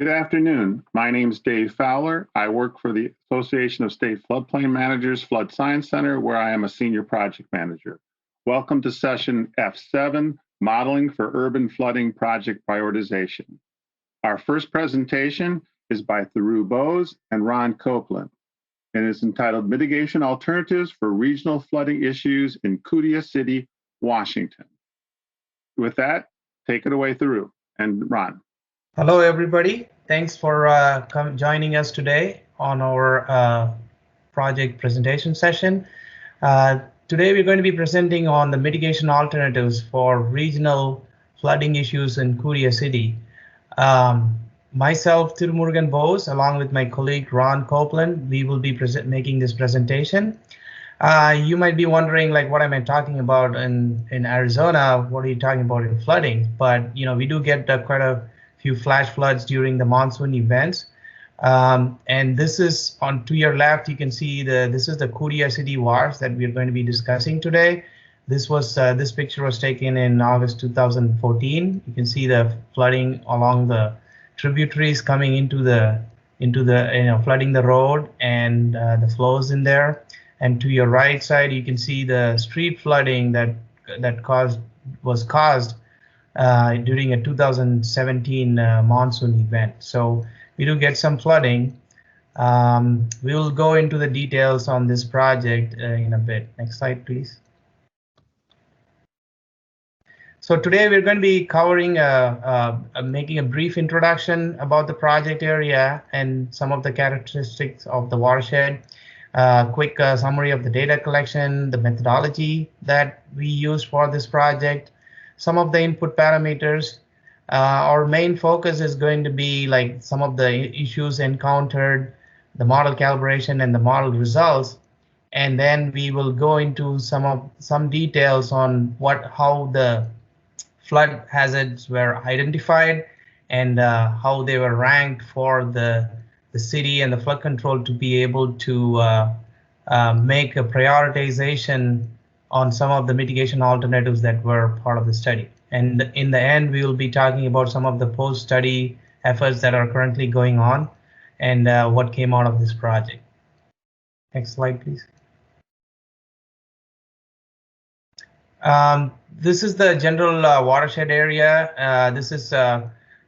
Good afternoon. My name is Dave Fowler. I work for the Association of State Floodplain Managers Flood Science Center, where I am a senior project manager. Welcome to session F7, Modeling for Urban Flooding Project Prioritization. Our first presentation is by Bose and Ron Copeland, and is entitled Mitigation Alternatives for Regional Flooding Issues in Cudia City, Washington. With that, take it away, Thiru and Ron. Hello, everybody. Thanks for joining us today on our project presentation session. Today, we're going to be presenting on the mitigation alternatives for regional flooding issues in Cudia City. Myself, Thirumurugan Bose, along with my colleague Ron Copeland, we will be making this presentation. You might be wondering, like, what am I talking about in Arizona? What are you talking about in flooding? But we do get quite a few flash floods during the monsoon events. And this is to your left, you can see this is the Cudia City wash that we're going to be discussing today. This picture was taken in August 2014. You can see the flooding along the tributaries coming into the flooding the road and the flows in there. And to your right side, you can see the street flooding that was caused during a 2017 monsoon event. So we do get some flooding. We will go into the details on this project in a bit. Next slide, please. So today we're going to be covering making a brief introduction about the project area and some of the characteristics of the watershed. Quick summary of the data collection, the methodology that we used for this project, some of the input parameters. Our main focus is going to be like some of the issues encountered, the model calibration and the model results. And then we will go into some details on how the flood hazards were identified and how they were ranked for the city and the flood control to be able to make a prioritization on some of the mitigation alternatives that were part of the study. And in the end, we will be talking about some of the post-study efforts that are currently going on and what came out of this project. Next slide, please. This is the general watershed area. This is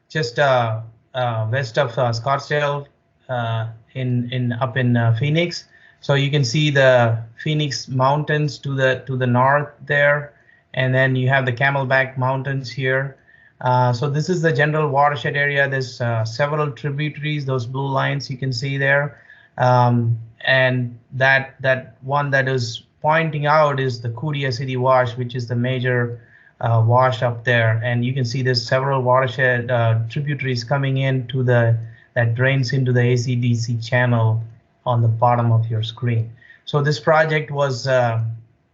just west of Scottsdale up in Phoenix. So you can see the Phoenix Mountains to the north there, and then you have the Camelback Mountains here. So this is the general watershed area. There's several tributaries, those blue lines you can see there, and that one that is pointing out is the Cudia City Wash, which is the major wash up there. And you can see there's several watershed tributaries coming into that drains into the ACDC channel on the bottom of your screen. So this project was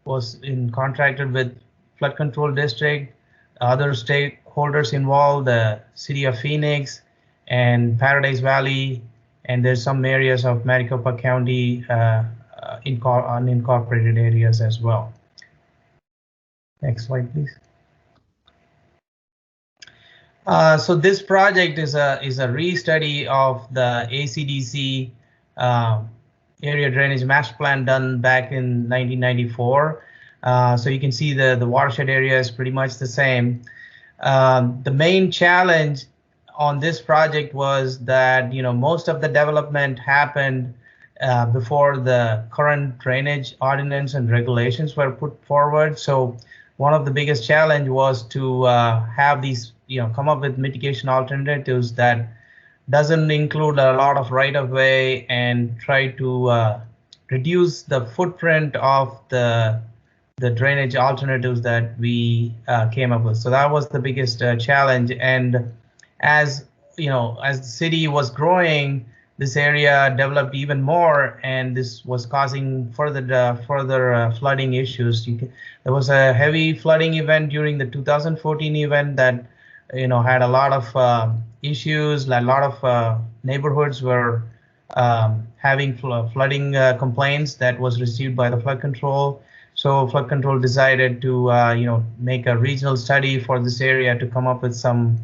contracted with Flood Control District, other stakeholders involved, the City of Phoenix and Paradise Valley, and there's some areas of Maricopa County unincorporated areas as well. Next slide, please. So this project is a restudy of the ACDC area drainage master plan done back in 1994. So you can see the watershed area is pretty much the same. The main challenge on this project was that most of the development happened before the current drainage ordinance and regulations were put forward. So one of the biggest challenge was to have these come up with mitigation alternatives that doesn't include a lot of right-of-way and try to reduce the footprint of the drainage alternatives that we came up with. So that was the biggest challenge. And as the city was growing, this area developed even more, and this was causing further flooding issues. There was a heavy flooding event during the 2014 event that had a lot of issues. A lot of neighborhoods were having flooding complaints that was received by the flood control. So flood control decided to make a regional study for this area to come up with some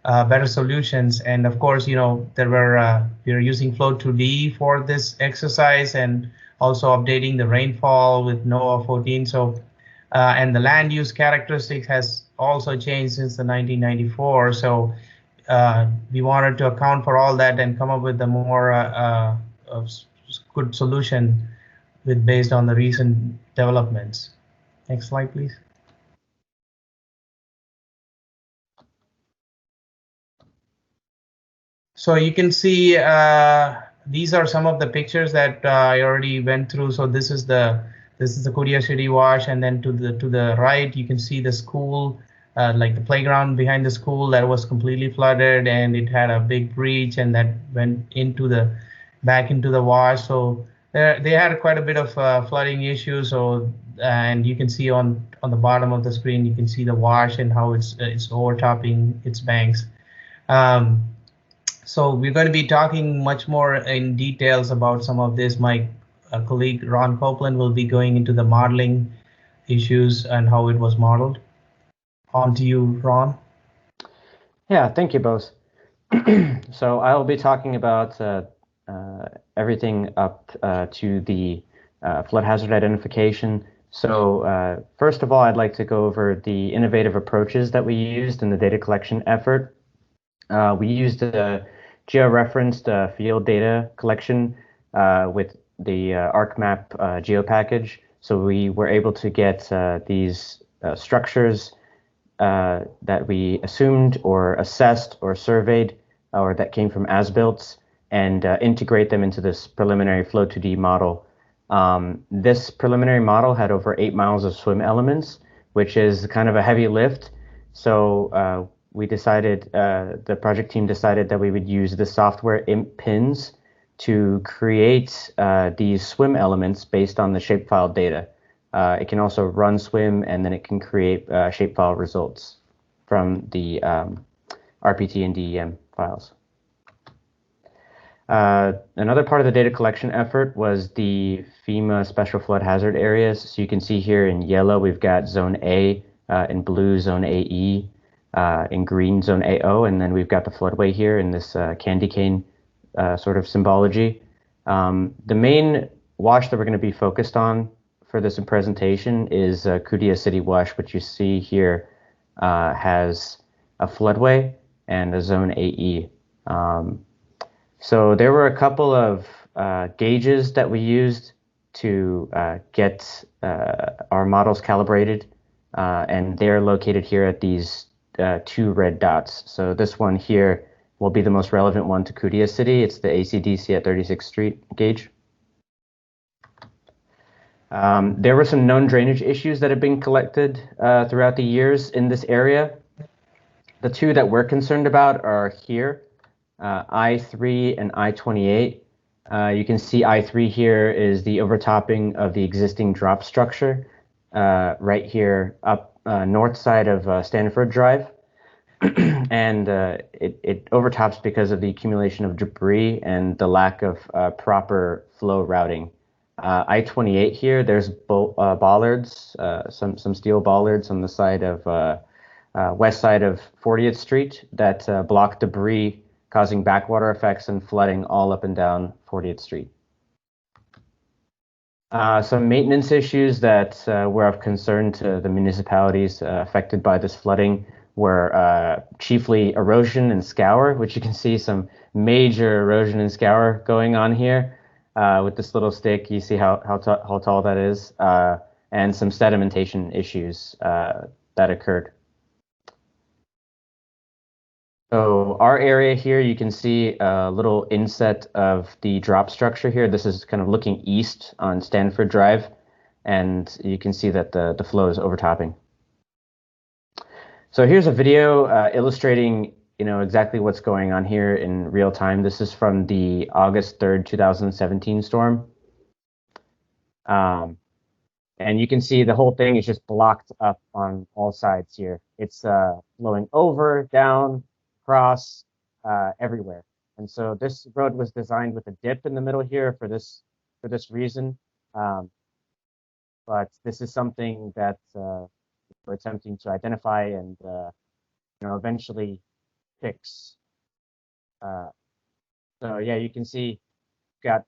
better solutions. And of course, we were using Flow2D for this exercise, and also updating the rainfall with NOAA 14. So, and the land use characteristics has also changed since the 1994. So we wanted to account for all that and come up with a more good solution based on the recent developments. Next slide, please. So you can see these are some of the pictures that I already went through. So this is the Cudia City Wash, and then to the right you can see the school, like the playground behind the school that was completely flooded, and it had a big breach, and that went back into the wash. So they had quite a bit of flooding issues. So and you can see on the bottom of the screen, you can see the wash and how it's overtopping its banks. So we're going to be talking much more in details about some of this. My colleague Ron Copeland will be going into the modeling issues and how it was modeled. On to you, Ron. Yeah, thank you, Bose. So I'll be talking about everything up to the flood hazard identification. So first of all, I'd like to go over the innovative approaches that we used in the data collection effort. We used a georeferenced field data collection with the ArcMap geo package. So we were able to get these structures that we assumed or assessed or surveyed or that came from as-builts, and integrate them into this preliminary Flow2D model. This preliminary model had over 8 miles of swim elements, which is kind of a heavy lift. So we decided, the project team decided that we would use the software IMP pins to create these swim elements based on the shapefile data. It can also run swim, and then it can create shapefile results from the RPT and DEM files. Another part of the data collection effort was the FEMA special flood hazard areas. So you can see here in yellow, we've got zone A, in blue, zone AE, in green, zone AO, and then we've got the floodway here in this candy cane sort of symbology. The main wash that we're going to be focused on for this presentation is Cudia City Wash, which you see here has a floodway and a zone AE. So there were a couple of gauges that we used to get our models calibrated, and they're located here at these 2 red dots. So this one here will be the most relevant one to Cudia City. It's the ACDC at 36th Street gauge. There were some known drainage issues that have been collected throughout the years in this area. The 2 that we're concerned about are here, I-3 and I-28. You can see I-3 here is the overtopping of the existing drop structure right here up north side of Stanford Drive. And it overtops because of the accumulation of debris and the lack of proper flow routing. I-28 here, there's bollards, some steel bollards on the side of west side of 40th Street that block debris, causing backwater effects and flooding all up and down 40th Street. Some maintenance issues that were of concern to the municipalities affected by this flooding were chiefly erosion and scour, which you can see some major erosion and scour going on here. With this little stick, you see how tall that is, and some sedimentation issues that occurred. So our area here, you can see a little inset of the drop structure here. This is kind of looking east on Stanford Drive, and you can see that the flow is overtopping. So here's a video illustrating exactly what's going on here in real time. This is from the August 3rd, 2017 storm. And you can see the whole thing is just blocked up on all sides here. It's flowing over, down, across, everywhere. And so this road was designed with a dip in the middle here for this reason. But this is something that we're attempting to identify and eventually picks. So yeah, you can see got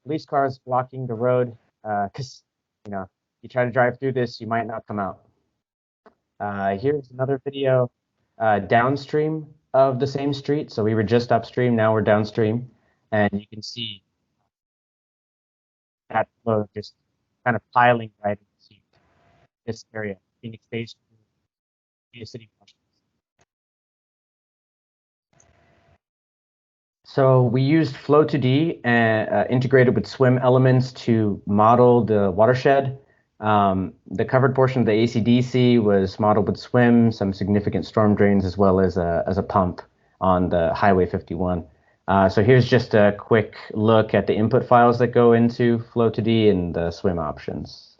police cars blocking the road because you try to drive through this, you might not come out. Here's another video downstream of the same street. So we were just upstream, now we're downstream, and you can see that flow just kind of piling right into this area, Phoenix Station, Cudia City, Washington. So we used Flow2D integrated with swim elements to model the watershed. The covered portion of the ACDC was modeled with swim, some significant storm drains, as well as a pump on the Highway 51. So here's just a quick look at the input files that go into Flow2D and the swim options.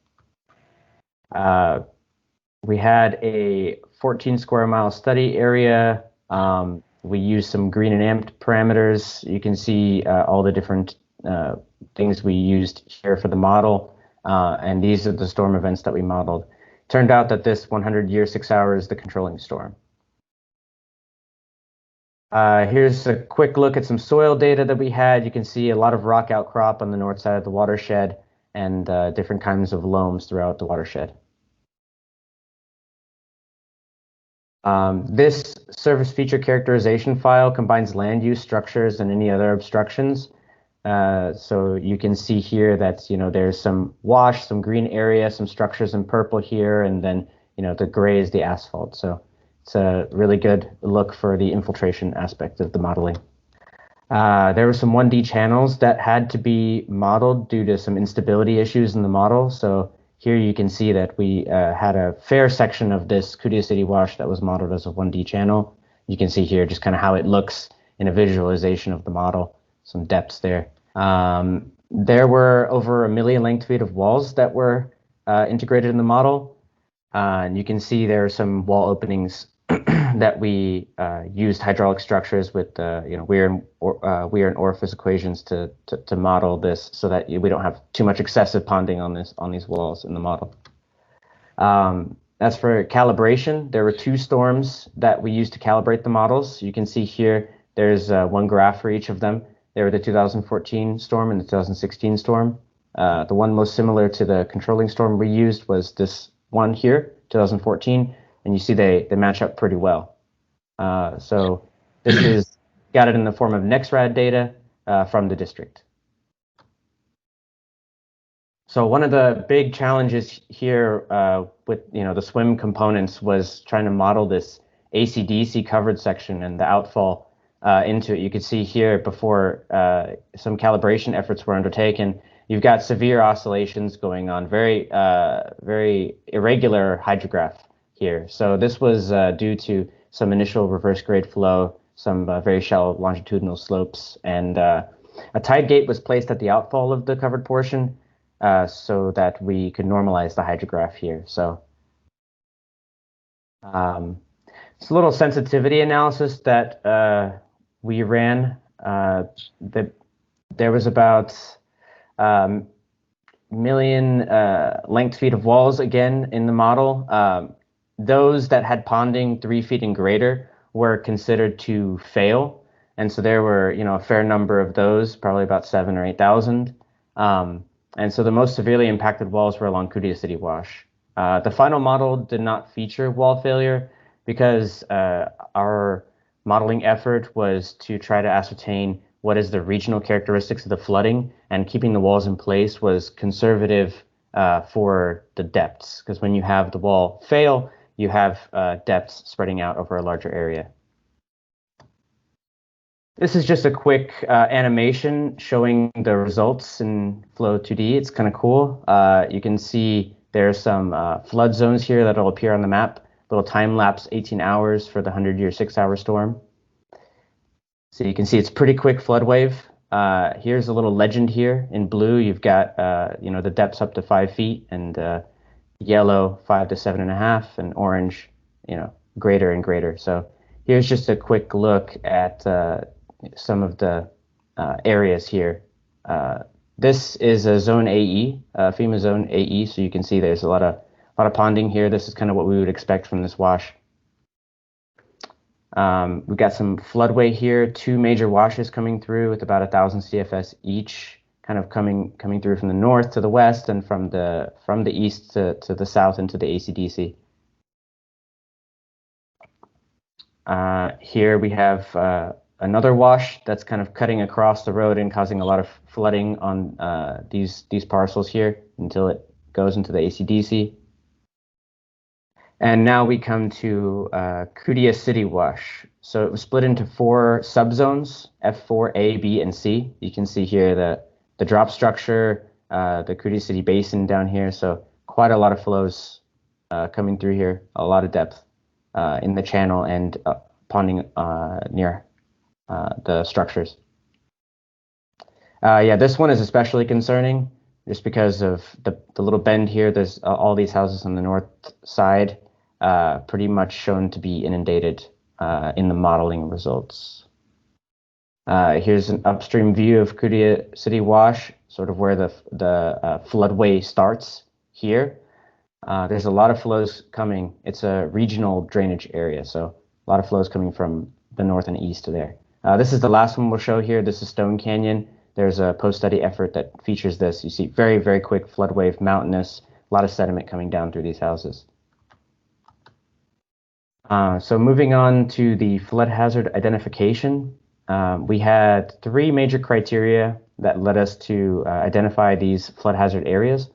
We had a 14 square mile study area. We used some green and amped parameters. You can see all the different things we used here for the model. And these are the storm events that we modeled. Turned out that this 100-year 6 hour is the controlling storm. Here's a quick look at some soil data that we had. You can see a lot of rock outcrop on the north side of the watershed and different kinds of loams throughout the watershed. This surface feature characterization file combines land use, structures, and any other obstructions. So you can see here that there's some wash, some green area, some structures in purple here, and then the gray is the asphalt. So it's a really good look for the infiltration aspect of the modeling. There were some 1D channels that had to be modeled due to some instability issues in the model. So here you can see that we had a fair section of this Cudia City wash that was modeled as a 1D channel. You can see here just kind of how it looks in a visualization of the model, some depths there. There were over 1 million length feet of walls that were integrated in the model. And you can see there are some wall openings that we used hydraulic structures with weir and orifice equations to model this so that we don't have too much excessive ponding on these walls in the model. As for calibration, there were 2 storms that we used to calibrate the models. You can see here there's one graph for each of them. There were the 2014 storm and the 2016 storm. The one most similar to the controlling storm we used was this one here, 2014. And you see they match up pretty well. So this is got it in the form of NexRad data from the district. So one of the big challenges here with the swim components was trying to model this ACDC covered section and the outfall into it. You can see here before some calibration efforts were undertaken, you've got severe oscillations going on, very irregular hydrograph here. So this was due to some initial reverse grade flow, some very shallow longitudinal slopes, and a tide gate was placed at the outfall of the covered portion so that we could normalize the hydrograph here. So it's a little sensitivity analysis that we ran. That there was about million length feet of walls again in the model. Those that had ponding 3 feet and greater were considered to fail. And so there were, a fair number of those, probably about 7,000 or 8,000. And so the most severely impacted walls were along Cudia City Wash. The final model did not feature wall failure because our modeling effort was to try to ascertain what is the regional characteristics of the flooding, and keeping the walls in place was conservative for the depths, because when you have the wall fail, you have depths spreading out over a larger area. This is just a quick animation showing the results in Flow2D. It's kind of cool. You can see there's some flood zones here that'll appear on the map. Little time lapse, 18 hours for the 100-year 6 hour storm. So you can see it's pretty quick flood wave. Here's a little legend here in blue. You've got the depths up to 5 feet, and yellow 5 to 7.5, and orange greater and greater. So here's just a quick look at some of the areas here. This is a zone AE, FEMA zone AE. So you can see there's a lot of ponding here. This is kind of what we would expect from this wash. We've got some floodway here, 2 major washes coming through with about 1,000 CFS each, kind of coming through from the north to the west and from the east to the south into the ACDC. Here we have another wash that's kind of cutting across the road and causing a lot of flooding on these parcels here until it goes into the ACDC. And now we come to Cudia City Wash. So it was split into 4 subzones, F4, A, B, and C. You can see here the drop structure, the Cudia City Basin down here. So quite a lot of flows coming through here, a lot of depth in the channel and ponding near the structures. Yeah, this one is especially concerning just because of the little bend here. There's all these houses on the north side pretty much shown to be inundated in the modeling results. Here's an upstream view of Cudia City Wash, sort of where the floodway starts here. There's a lot of flows coming. It's a regional drainage area, so a lot of flows coming from the north and east there. This is the last one we'll show here. This is Stone Canyon. There's a post-study effort that features this. You see very, very quick flood wave, mountainous, a lot of sediment coming down through these houses. So moving on to the flood hazard identification, we had 3 major criteria that led us to identify these flood hazard areas.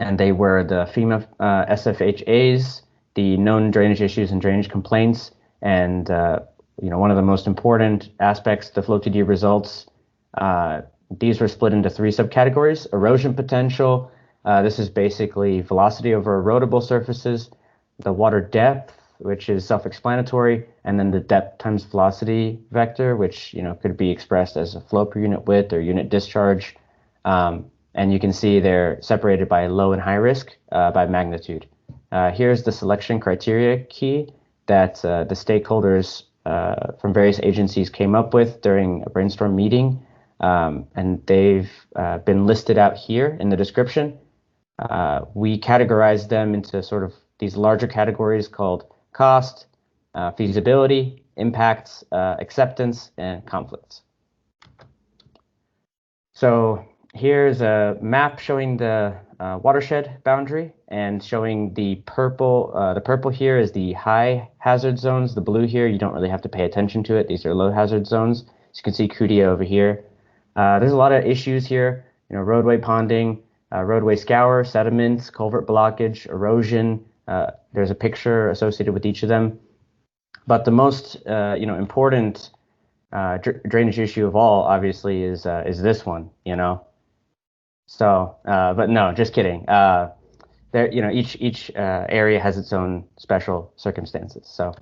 And they were the FEMA SFHAs, the known drainage issues and drainage complaints, and one of the most important aspects, the FLOW2D results. These were split into 3 subcategories: erosion potential. This is basically velocity over erodible surfaces, the water depth, which is self-explanatory, and then the depth times velocity vector, which could be expressed as a flow per unit width or unit discharge. And you can see they're separated by low and high risk by magnitude. Here's the selection criteria key that the stakeholders from various agencies came up with during a brainstorm meeting. And they've been listed out here in the description. We categorized them into sort of these larger categories called cost, feasibility, impacts, acceptance, and conflicts. So here's a map showing the watershed boundary and showing the purple. The purple here is the high hazard zones. The blue here, you don't really have to pay attention to it. These are low hazard zones. As you can see Cudia over here. There's a lot of issues here, roadway ponding, roadway scour, sediments, culvert blockage, erosion. There's a picture associated with each of them. But the most important drainage issue of all, obviously, is this one, So, but no, just kidding. There, each area has its own special circumstances. So,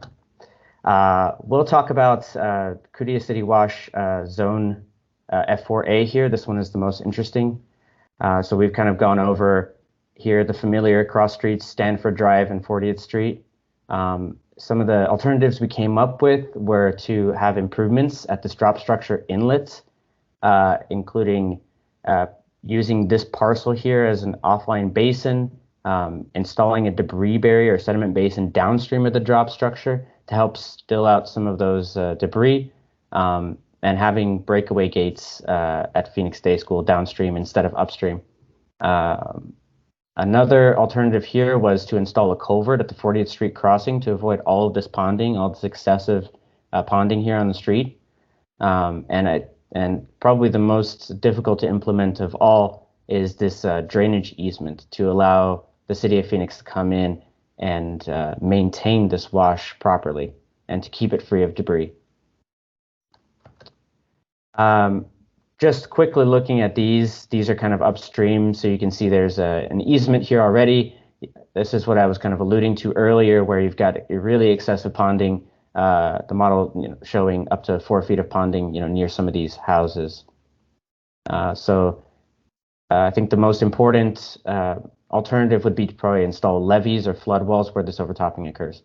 we'll talk about Cudia City Wash Zone F4A here. This one is the most interesting. So we've kind of gone over here the familiar cross streets, Stanford Drive and 40th Street. Some of the alternatives we came up with were to have improvements at this drop structure inlet, including using this parcel here as an offline basin, installing a debris barrier or sediment basin downstream of the drop structure to help still out some of those debris, and having breakaway gates at Phoenix Day School downstream instead of upstream. Another alternative here was to install a culvert at the 40th Street crossing to avoid all of this ponding, all this excessive ponding here on the street. And probably the most difficult to implement of all is this drainage easement to allow the city of Phoenix to come in and maintain this wash properly and to keep it free of debris. Just quickly looking at these are kind of upstream, so you can see there's an easement here already. This is what I was kind of alluding to earlier, where you've got really excessive ponding. The model showing up to 4 feet of ponding near some of these houses. So I think the most important alternative would be to probably install levees or flood walls where this overtopping occurs.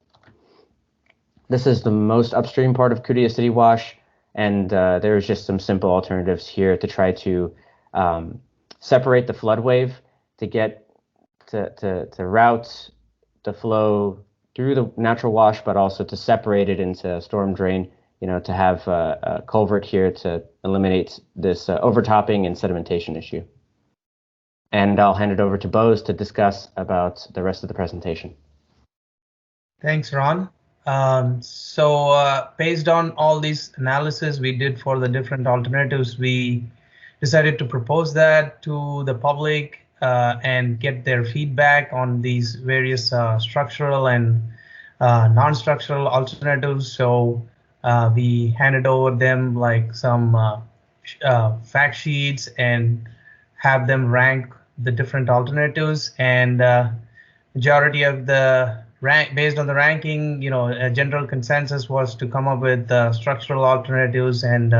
This is the most upstream part of Cudia City Wash, and there's just some simple alternatives here to try to separate the flood wave to get to route the flow through the natural wash, but also to separate it into a storm drain, to have a culvert here to eliminate this overtopping and sedimentation issue. And I'll hand it over to Bose to discuss about the rest of the presentation. Thanks, Ron. So based on all these analysis we did for the different alternatives, we decided to propose that to the public and get their feedback on these various structural and non-structural alternatives. So we handed over them like some fact sheets and have them rank the different alternatives, and majority of the based on the ranking, a general consensus was to come up with structural alternatives, and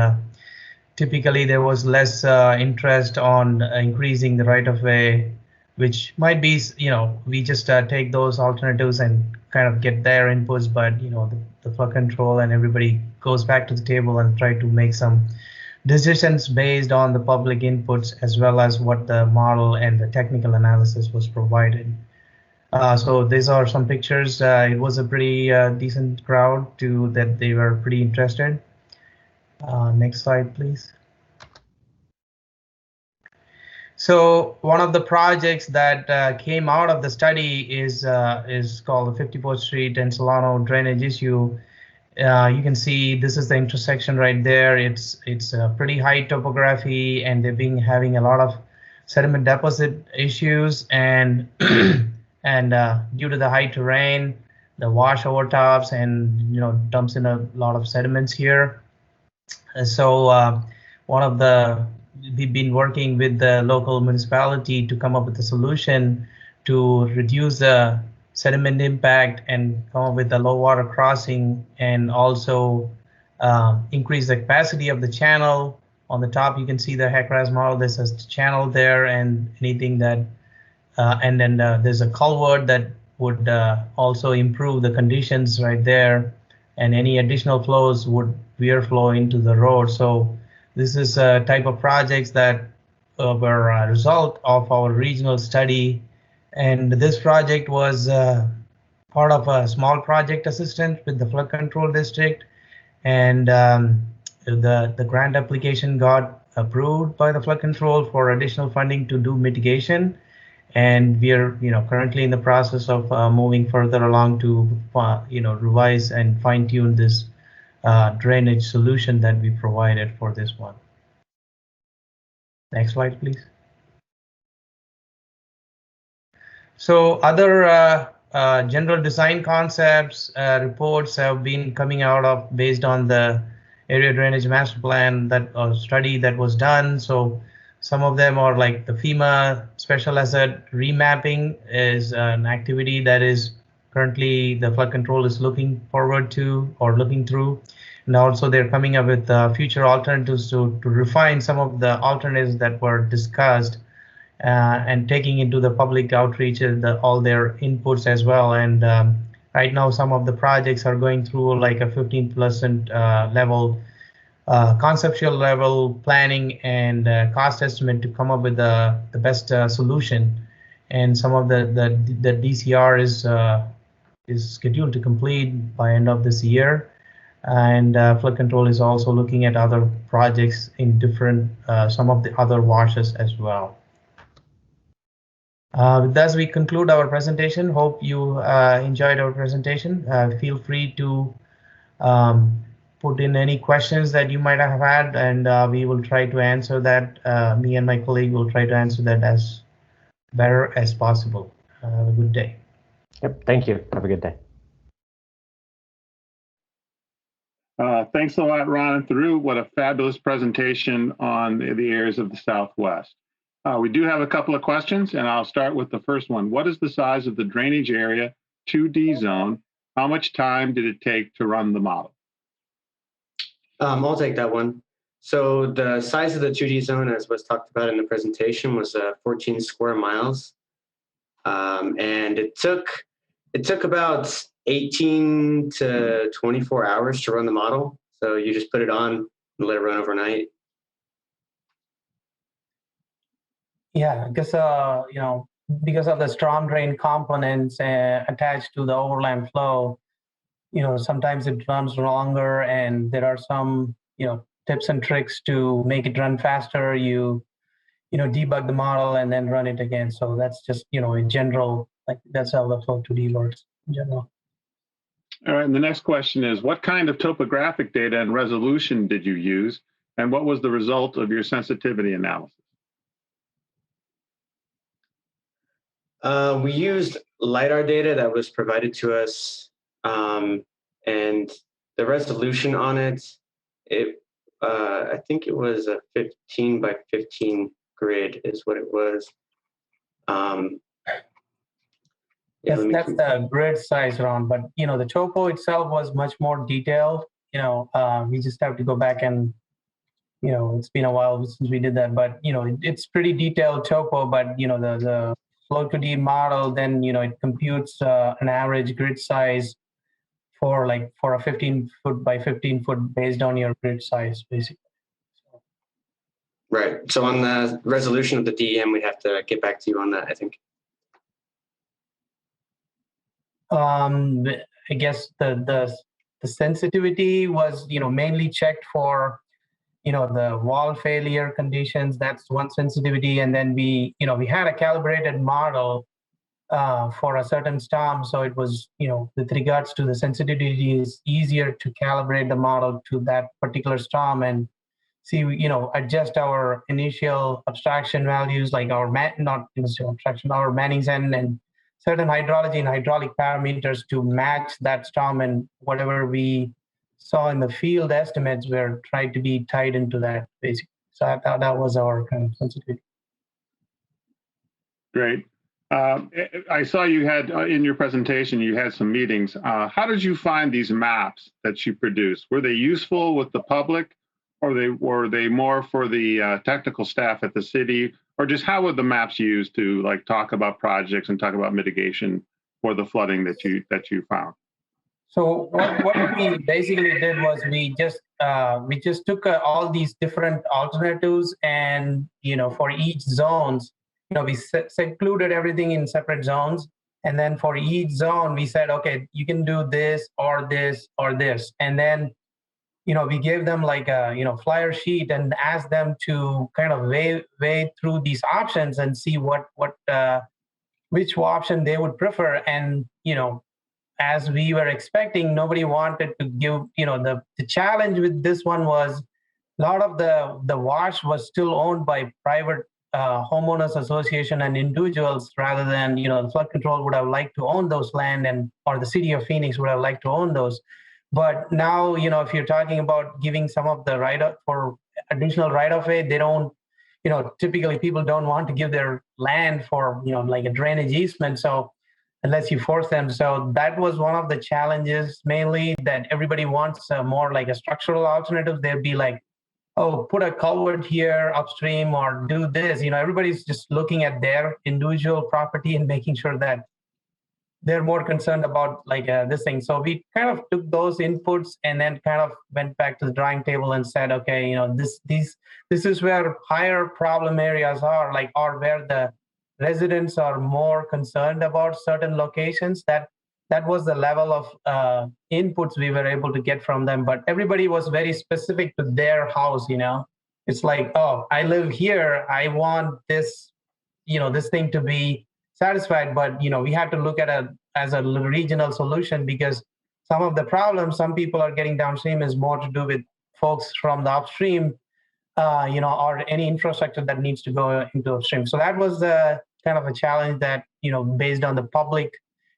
typically there was less interest on increasing the right of way, which might be, we just take those alternatives and kind of get their inputs, but the flood control and everybody goes back to the table and try to make some decisions based on the public inputs as well as what the model and the technical analysis was provided. So these are some pictures. It was a pretty decent crowd that they were pretty interested. Next slide, please. So one of the projects that came out of the study is called the 54th Street and Solano drainage issue. You can see this is the intersection right there. It's a pretty high topography, and they've been having a lot of sediment deposit issues, and and due to the high terrain, the wash overtops and dumps in a lot of sediments here. So we've been working with the local municipality to come up with a solution to reduce the sediment impact and come up with a low water crossing, and also increase the capacity of the channel. On the top, you can see the HECRAS model. This is the channel there, and anything that, and then there's a culvert that would also improve the conditions right there, and any additional flows would weir flow into the road. So this is a type of projects that were a result of our regional study. And this project was part of a small project assistance with the flood control district, and the grant application got approved by the flood control for additional funding to do mitigation, and we are currently in the process of moving further along to revise and fine-tune this drainage solution that we provided for this one. Next slide, please. So other general design concepts reports have been coming out of based on the area drainage master plan that study that was done. So some of them are like the FEMA special asset remapping is an activity that is currently the flood control is looking forward to or looking through. And also they're coming up with future alternatives to refine some of the alternatives that were discussed, and taking into the public outreach and all their inputs as well. And right now, some of the projects are going through like a 15% level, conceptual level planning and cost estimate to come up with the best solution. And some of the DCR is scheduled to complete by end of this year. And flood control is also looking at other projects in different some of the other washes as well. With that, we conclude our presentation. Hope you enjoyed our presentation. Feel free to put in any questions that you might have had, and we will try to answer that. Me and my colleague will try to answer that as better as possible. Have a good day. Yep, thank you. Have a good day. Thanks a lot, Ron and Thiru. What a fabulous presentation on the areas of the Southwest. We do have a couple of questions, and I'll start with the first one. What is the size of the drainage area 2D zone? How much time did it take to run the model? I'll take that one. So the size of the 2D zone, as was talked about in the presentation, was 14 square miles. And it took about 18 to 24 hours to run the model. So you just put it on and let it run overnight. Yeah, I guess because of the storm drain components attached to the overland flow, sometimes it runs longer, and there are some, tips and tricks to make it run faster. You debug the model and then run it again. So that's just, in general, like that's how the Flow2D works in general. All right, and the next question is, what kind of topographic data and resolution did you use, and what was the result of your sensitivity analysis? We used LiDAR data that was provided to us, and the resolution on it, I think it was a 15 by 15 grid is what it was. That's the grid size, Ron, but the topo itself was much more detailed. We just have to go back and it's been a while since we did that, but it's pretty detailed topo. But the Flow2D model, then it computes an average grid size for a 15 foot by 15 foot based on your grid size, basically. Right. So on the resolution of the DEM, we have to get back to you on that, I think. I guess the sensitivity was mainly checked for the wall failure conditions. That's one sensitivity, and then we had a calibrated model for a certain storm, so it was with regards to the sensitivity, is easier to calibrate the model to that particular storm and see adjust our initial abstraction values, like our not initial abstraction, our Manning's N and certain hydrology and hydraulic parameters to match that storm, and whatever we saw in the field estimates were tried to be tied into that, basically. So I thought that was our kind of sensitivity. Great. I saw you had in your presentation, you had some meetings. How did you find these maps that you produced? Were they useful with the public, or were they more for the technical staff at the city? Or just how were the maps used to talk about projects and talk about mitigation for the flooding that you found? So what we basically did was we just took all these different alternatives, and for each zones, we secluded everything in separate zones, and then for each zone we said, okay, you can do this or this or this, and then we gave them like a flyer sheet and asked them to kind of weigh through these options and see which option they would prefer. And as we were expecting, nobody wanted to give the challenge with this one was a lot of the wash was still owned by private homeowners association and individuals, rather than the flood control would have liked to own those land, or the city of Phoenix would have liked to own those. But now, if you're talking about giving some of the for additional right-of-way, they don't, typically people don't want to give their land for, like a drainage easement. So unless you force them. So that was one of the challenges, mainly, that everybody wants more like a structural alternative. They'd be like, oh, put a culvert here upstream or do this. Everybody's just looking at their individual property and making sure that they're more concerned about this thing. So we kind of took those inputs and then kind of went back to the drawing table and said, okay, this is where higher problem areas are, or where the residents are more concerned about certain locations. That was the level of inputs we were able to get from them. But everybody was very specific to their house. It's like, oh, I live here, I want this, this thing to be satisfied. But we had to look at it as a regional solution, because some of the problems some people are getting downstream is more to do with folks from the upstream, or any infrastructure that needs to go into upstream. So that was kind of a challenge that, based on the public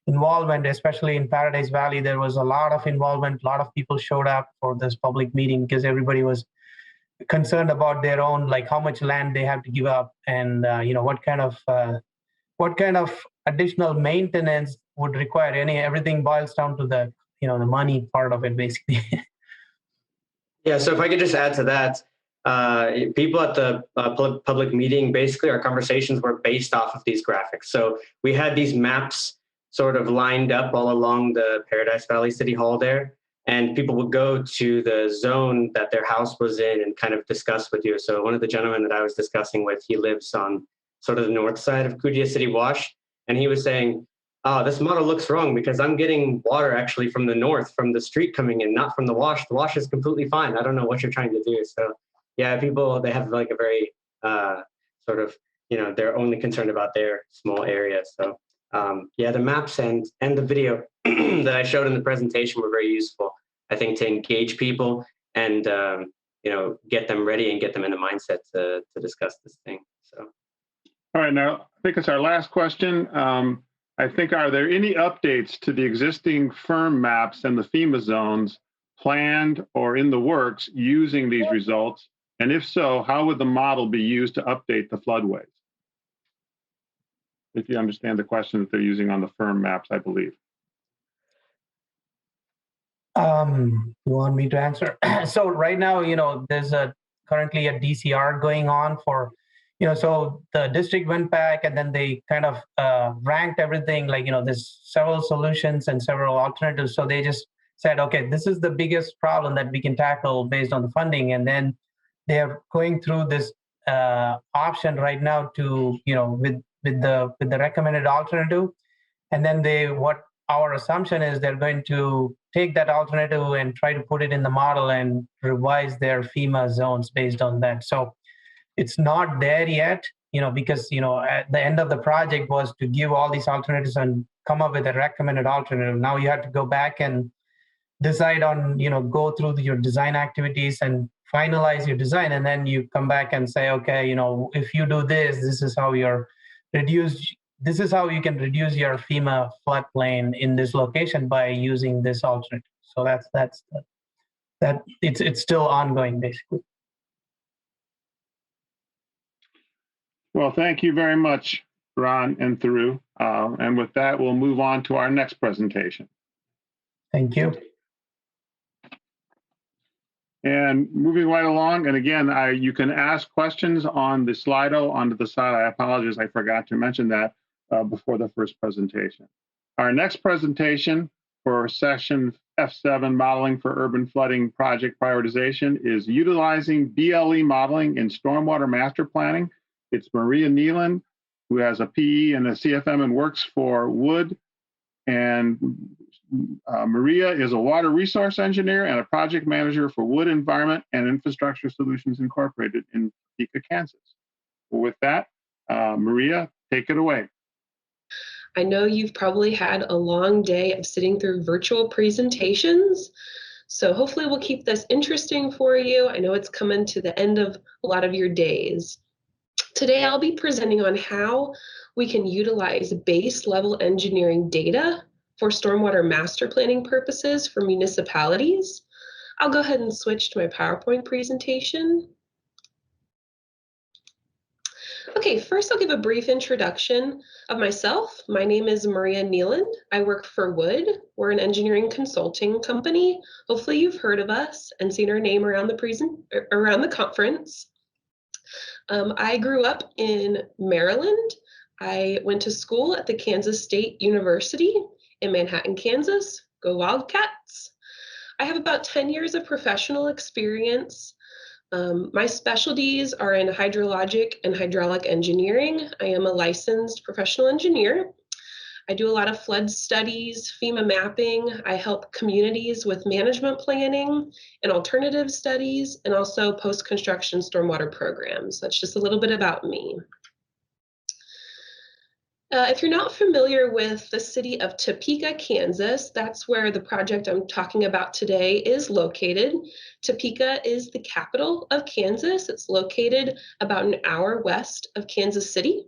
involvement, especially in Paradise Valley, there was a lot of involvement. A lot of people showed up for this public meeting because everybody was concerned about their own, how much land they have to give up, and what kind of additional maintenance would require. Everything boils down to the the money part of it, basically. Yeah. So if I could just add to that, people at the public meeting, basically our conversations were based off of these graphics. So we had these maps sort of lined up all along the Paradise Valley City Hall there, and people would go to the zone that their house was in and kind of discuss with you. So one of the gentlemen that I was discussing with, he lives on sort of the north side of Cudia City Wash. And he was saying, oh, this model looks wrong because I'm getting water actually from the north, from the street coming in, not from the wash. The wash is completely fine. I don't know what you're trying to do. So yeah, people, they have like a very sort of, they're only concerned about their small area. So yeah, the maps and the video that I showed in the presentation were very useful, I think, to engage people and, get them ready and get them in the mindset to discuss this thing. So. All right, now I think it's our last question. I think, are there any updates to the existing firm maps and the FEMA zones planned or in the works using these results? And if so, how would the model be used to update the floodways? If you understand the question that they're using on the firm maps, I believe. You want me to answer? So right now, there's currently a DCR going on for, so the district went back and then they kind of ranked everything, like, there's several solutions and several alternatives. So they just said, okay, this is the biggest problem that we can tackle based on the funding. And then they're going through this option right now to, with the recommended alternative. And then what our assumption is they're going to take that alternative and try to put it in the model and revise their FEMA zones based on that. So it's not there yet, because, at the end of the project was to give all these alternatives and come up with a recommended alternative. Now you have to go back and decide on, go through your design activities and finalize your design. And then you come back and say, okay, if you do this, this is how this is how you can reduce your FEMA floodplain in this location by using this alternative. So it's still ongoing, basically. Well, thank you very much, Ron and Thiru. And with that, we'll move on to our next presentation. Thank you. And moving right along, and again, you can ask questions on the Slido onto the side. I apologize, I forgot to mention that before the first presentation. Our next presentation for session F7, Modeling for Urban Flooding Project Prioritization, is utilizing BLE modeling in stormwater master planning. It's Maria Neeland, who has a PE and a CFM and works for Wood. And Maria is a water resource engineer and a project manager for Wood Environment and Infrastructure Solutions Incorporated in Topeka, Kansas. With that, Maria, take it away. I know you've probably had a long day of sitting through virtual presentations, so hopefully we'll keep this interesting for you. I know it's coming to the end of a lot of your days. Today, I'll be presenting on how we can utilize base level engineering data for stormwater master planning purposes for municipalities. I'll go ahead and switch to my PowerPoint presentation. Okay, first I'll give a brief introduction of myself. My name is Maria Neeland. I work for Wood. We're an engineering consulting company. Hopefully you've heard of us and seen our name around the conference. I grew up in Maryland. I went to school at the Kansas State University in Manhattan, Kansas. Go Wildcats. I have about 10 years of professional experience. My specialties are in hydrologic and hydraulic engineering. I am a licensed professional engineer. I do a lot of flood studies, FEMA mapping. I help communities with management planning and alternative studies, and also post-construction stormwater programs. That's just a little bit about me. If you're not familiar with the city of Topeka, Kansas, that's where the project I'm talking about today is located. Topeka is the capital of Kansas. It's located about an hour west of Kansas City.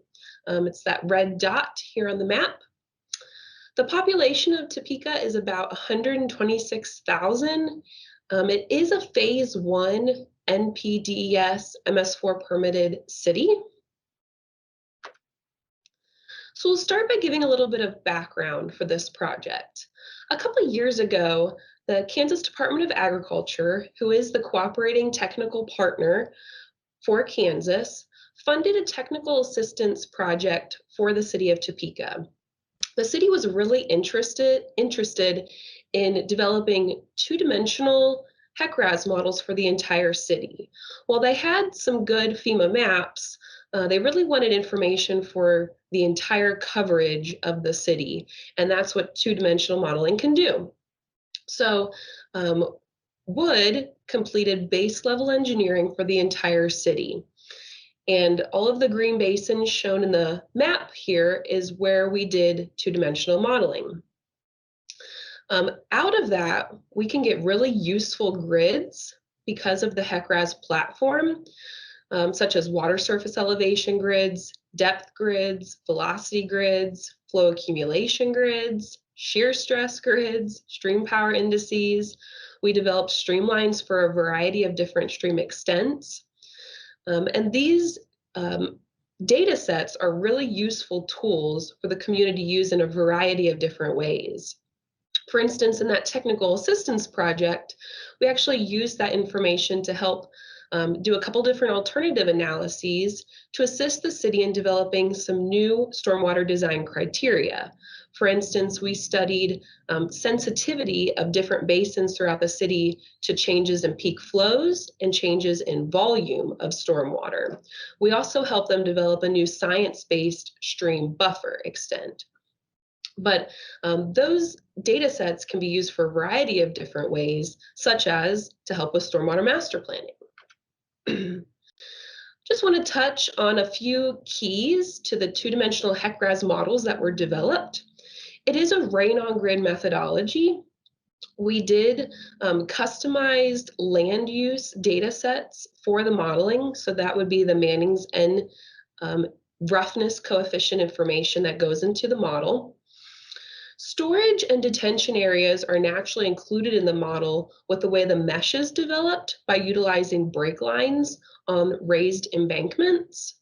It's that red dot here on the map. The population of Topeka is about 126,000. It is a phase 1 NPDES MS4 permitted city. So we'll start by giving a little bit of background for this project. A couple of years ago, the Kansas Department of Agriculture, who is the cooperating technical partner for Kansas, funded a technical assistance project for the city of Topeka. The city was really interested in developing two-dimensional HEC-RAS models for the entire city. While they had some good FEMA maps, They really wanted information for the entire coverage of the city, and that's what two-dimensional modeling can do. So Wood completed base level engineering for the entire city. And all of the green basins shown in the map here is where we did two-dimensional modeling. Out of that, we can get really useful grids because of the HEC-RAS platform, such as water surface elevation grids, depth grids, velocity grids, flow accumulation grids, shear stress grids, stream power indices. We developed streamlines for a variety of different stream extents. And these data sets are really useful tools for the community to use in a variety of different ways. For instance, in that technical assistance project, we actually used that information to help do a couple different alternative analyses to assist the city in developing some new stormwater design criteria. For instance, we studied sensitivity of different basins throughout the city to changes in peak flows and changes in volume of stormwater. We also helped them develop a new science-based stream buffer extent. But those data sets can be used for a variety of different ways, such as to help with stormwater master planning. Just want to touch on a few keys to the two-dimensional HEC-RAS models that were developed. It is a rain-on-grid methodology. We did customized land use data sets for the modeling, so that would be the Manning's N roughness coefficient information that goes into the model. Storage and detention areas are naturally included in the model with the way the mesh is developed by utilizing break lines on raised embankments.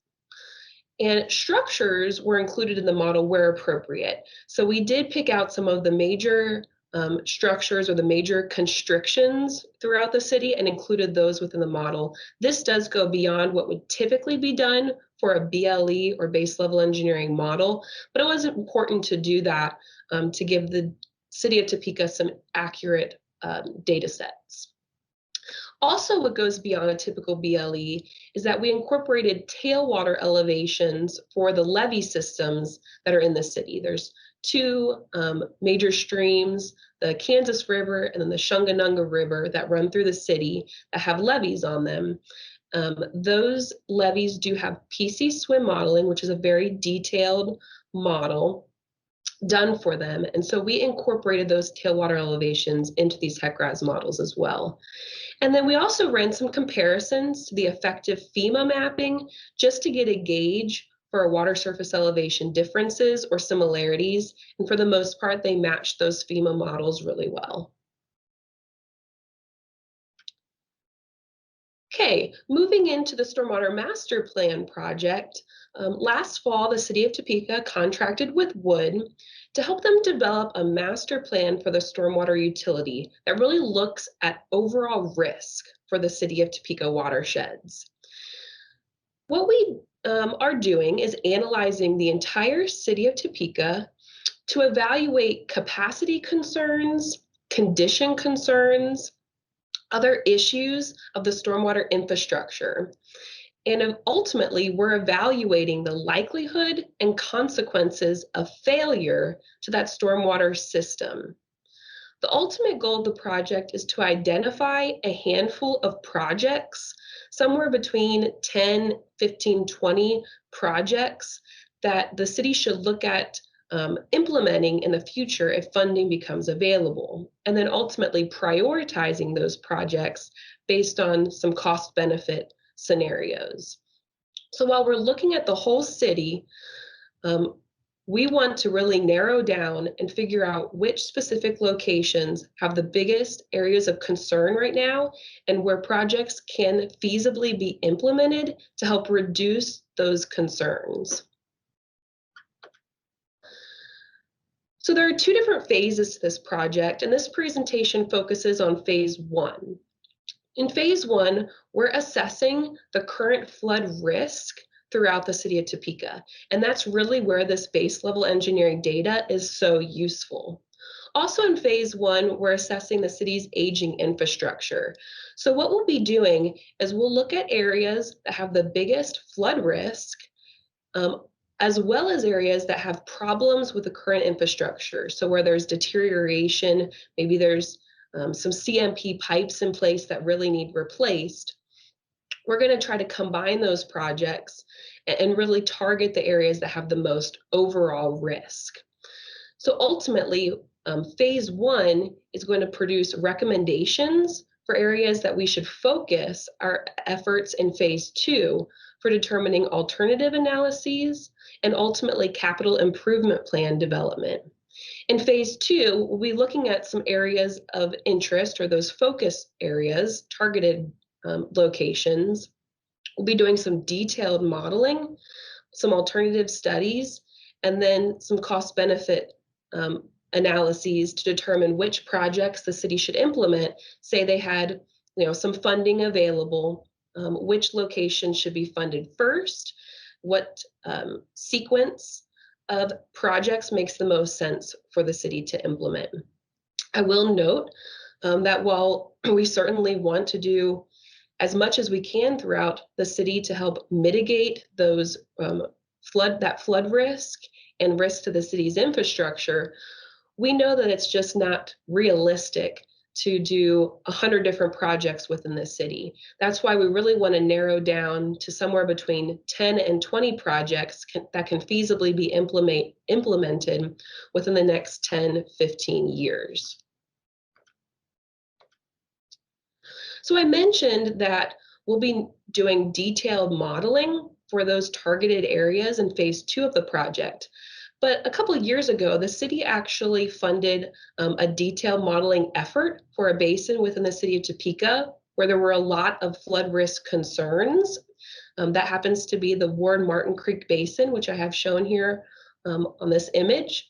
And structures were included in the model where appropriate. So we did pick out some of the major structures or the major constrictions throughout the city and included those within the model. This does go beyond what would typically be done for a BLE or base level engineering model, but it was important to do that to give the city of Topeka some accurate data sets. Also, what goes beyond a typical BLE is that we incorporated tailwater elevations for the levee systems that are in the city. There's two major streams, the Kansas River and then the Shunganunga River, that run through the city that have levees on them. Those levees do have PC swim modeling, which is a very detailed model done for them. And so we incorporated those tailwater elevations into these HEC-RAS models as well. And then we also ran some comparisons to the effective FEMA mapping just to get a gauge for water surface elevation differences or similarities. And for the most part, they matched those FEMA models really well. Okay, moving into the Stormwater Master Plan project, last fall, the City of Topeka contracted with Wood to help them develop a master plan for the stormwater utility that really looks at overall risk for the City of Topeka watersheds. What we are doing is analyzing the entire City of Topeka to evaluate capacity concerns, condition concerns, other issues of the stormwater infrastructure. And ultimately, we're evaluating the likelihood and consequences of failure to that stormwater system. The ultimate goal of the project is to identify a handful of projects, somewhere between 10, 15, 20 projects that the city should look at implementing in the future if funding becomes available, and then ultimately prioritizing those projects based on some cost-benefit scenarios. So while we're looking at the whole city, we want to really narrow down and figure out which specific locations have the biggest areas of concern right now and where projects can feasibly be implemented to help reduce those concerns. So there are two different phases to this project, and this presentation focuses on phase one. In phase one, we're assessing the current flood risk throughout the city of Topeka, and that's really where this base level engineering data is so useful. Also in phase one, we're assessing the city's aging infrastructure. So what we'll be doing is we'll look at areas that have the biggest flood risk, as well as areas that have problems with the current infrastructure. So where there's deterioration, maybe there's some CMP pipes in place that really need replaced. We're going to try to combine those projects and really target the areas that have the most overall risk. So ultimately, phase one is going to produce recommendations for areas that we should focus our efforts in phase two for determining alternative analyses and ultimately capital improvement plan development. In phase two, we'll be looking at some areas of interest, or those focus areas, targeted locations. We'll be doing some detailed modeling, some alternative studies, and then some cost benefit analyses to determine which projects the city should implement. Say they had, some funding available, which location should be funded first, what sequence of projects makes the most sense for the city to implement. I will note that while we certainly want to do as much as we can throughout the city to help mitigate those flood risk and risk to the city's infrastructure, we know that it's just not realistic to do 100 different projects within the city. That's why we really want to narrow down to somewhere between 10 and 20 projects that can feasibly be implemented within the next 10, 15 years. So I mentioned that we'll be doing detailed modeling for those targeted areas in phase two of the project. But a couple of years ago, the city actually funded a detailed modeling effort for a basin within the city of Topeka, where there were a lot of flood risk concerns. That happens to be the Ward Martin Creek Basin, which I have shown here on this image.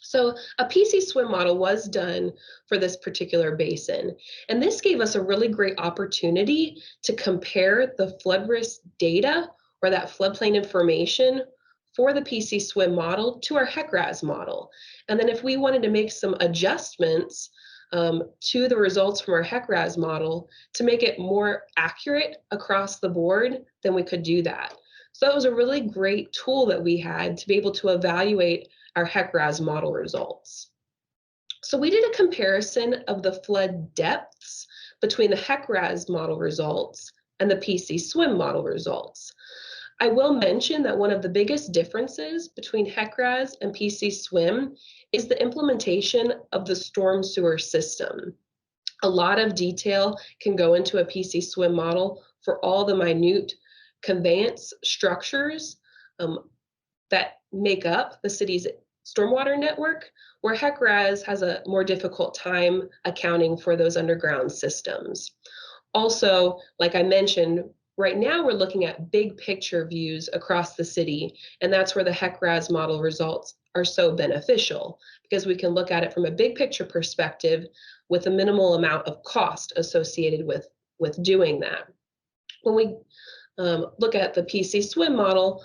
So a PC swim model was done for this particular basin. And this gave us a really great opportunity to compare the flood risk data, or that floodplain information, for the PC swim model to our HEC-RAS model. And then if we wanted to make some adjustments to the results from our HEC-RAS model to make it more accurate across the board, then we could do that. So that was a really great tool that we had to be able to evaluate our HEC-RAS model results. So we did a comparison of the flood depths between the HEC-RAS model results and the PC swim model results. I will mention that one of the biggest differences between HEC-RAS and PC swim is the implementation of the storm sewer system. A lot of detail can go into a PC swim model for all the minute conveyance structures that make up the city's stormwater network, where HEC-RAS has a more difficult time accounting for those underground systems. Also, like I mentioned, right now we're looking at big picture views across the city, and that's where the HEC-RAS model results are so beneficial, because we can look at it from a big picture perspective with a minimal amount of cost associated with doing that. When we look at the PC swim model,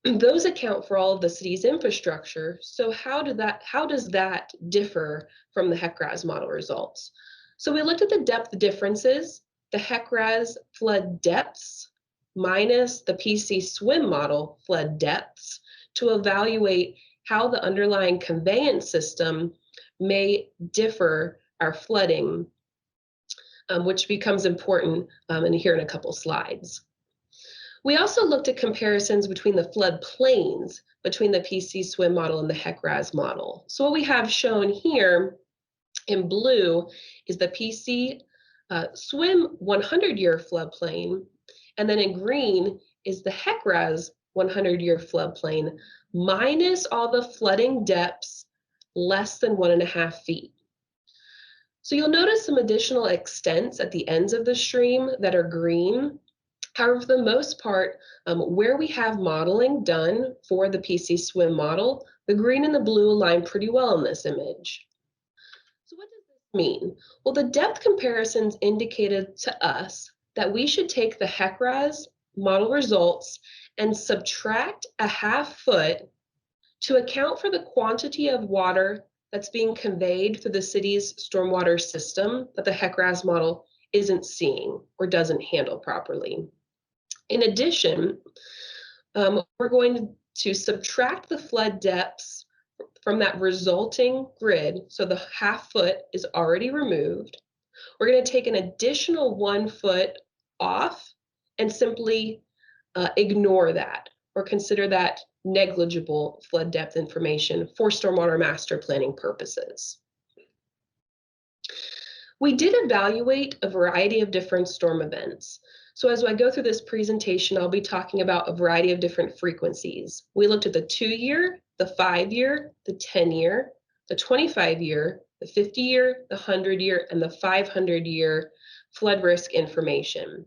those account for all of the city's infrastructure. So how does that differ from the HEC-RAS model results? So we looked at the depth differences, the HEC-RAS flood depths minus the PC swim model flood depths, to evaluate how the underlying conveyance system may differ our flooding, which becomes important here in a couple slides. We also looked at comparisons between the flood plains between the PC swim model and the HEC-RAS model. So what we have shown here in blue is the PC swim 100-year floodplain, and then in green is the HEC-RAS 100-year floodplain minus all the flooding depths less than 1.5 feet. So you'll notice some additional extents at the ends of the stream that are green. However, for the most part, where we have modeling done for the PC swim model, the green and the blue align pretty well in this image. So what does this mean? Well, the depth comparisons indicated to us that we should take the HEC-RAS model results and subtract 1/2 foot to account for the quantity of water that's being conveyed through the city's stormwater system that the HEC-RAS model isn't seeing or doesn't handle properly. In addition, we're going to subtract the flood depths from that resulting grid, so the ½ foot is already removed. We're going to take an additional 1 foot off and simply ignore that or consider that negligible flood depth information for stormwater master planning purposes. We did evaluate a variety of different storm events. So as I go through this presentation, I'll be talking about a variety of different frequencies. We looked at the 2-year, the 5-year, the 10-year, the 25-year, the 50-year, the 100-year, and the 500-year flood risk information.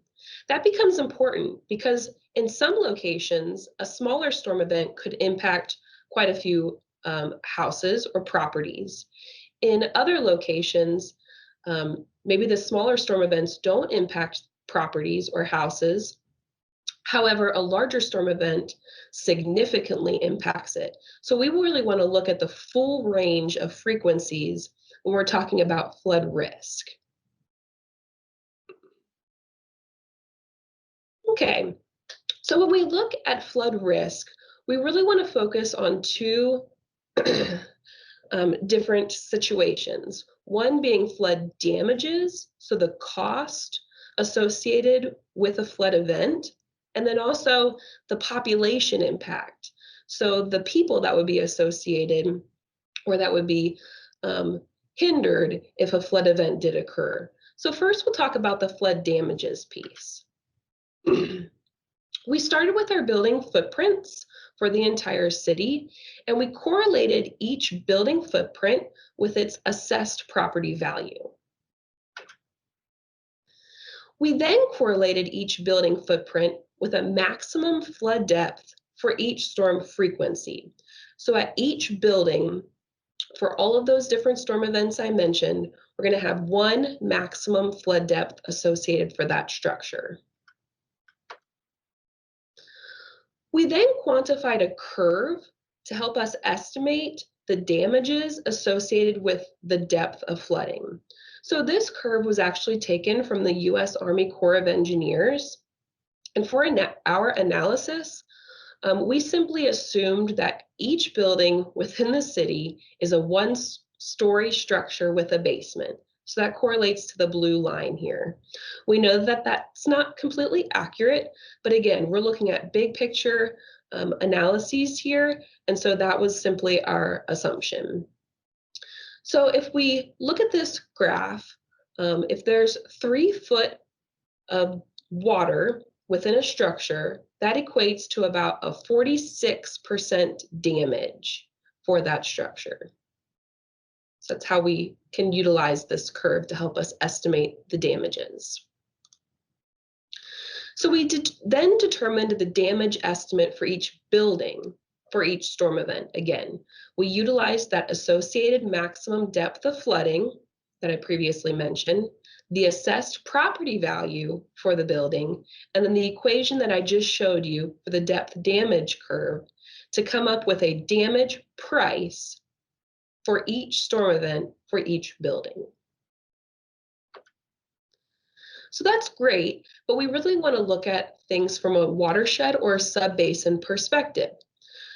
That becomes important because in some locations, a smaller storm event could impact quite a few houses or properties. In other locations, maybe the smaller storm events don't impact properties or houses. However, a larger storm event significantly impacts it. So we really want to look at the full range of frequencies when we're talking about flood risk. Okay, so when we look at flood risk, we really want to focus on 2 different situations. One being flood damages, so the cost associated with a flood event, and then also the population impact. So the people that would be associated or that would be hindered if a flood event did occur. So first we'll talk about the flood damages piece. We started with our building footprints for the entire city, and we correlated each building footprint with its assessed property value. We then correlated each building footprint with a maximum flood depth for each storm frequency. So at each building, for all of those different storm events I mentioned, we're going to have 1 maximum flood depth associated for that structure. We then quantified a curve to help us estimate the damages associated with the depth of flooding. So this curve was actually taken from the U.S. Army Corps of Engineers. And for our analysis, we simply assumed that each building within the city is a 1-story structure with a basement. So that correlates to the blue line here. We know that that's not completely accurate, but again, we're looking at big picture analyses here, and so that was simply our assumption. So if we look at this graph, if there's 3 foot of water within a structure, that equates to about a 46% damage for that structure. So that's how we can utilize this curve to help us estimate the damages. So we then determined the damage estimate for each building for each storm event. Again, we utilized that associated maximum depth of flooding that I previously mentioned, the assessed property value for the building, and then the equation that I just showed you for the depth damage curve to come up with a damage price for each storm event for each building. So that's great, but we really want to look at things from a watershed or a sub-basin perspective.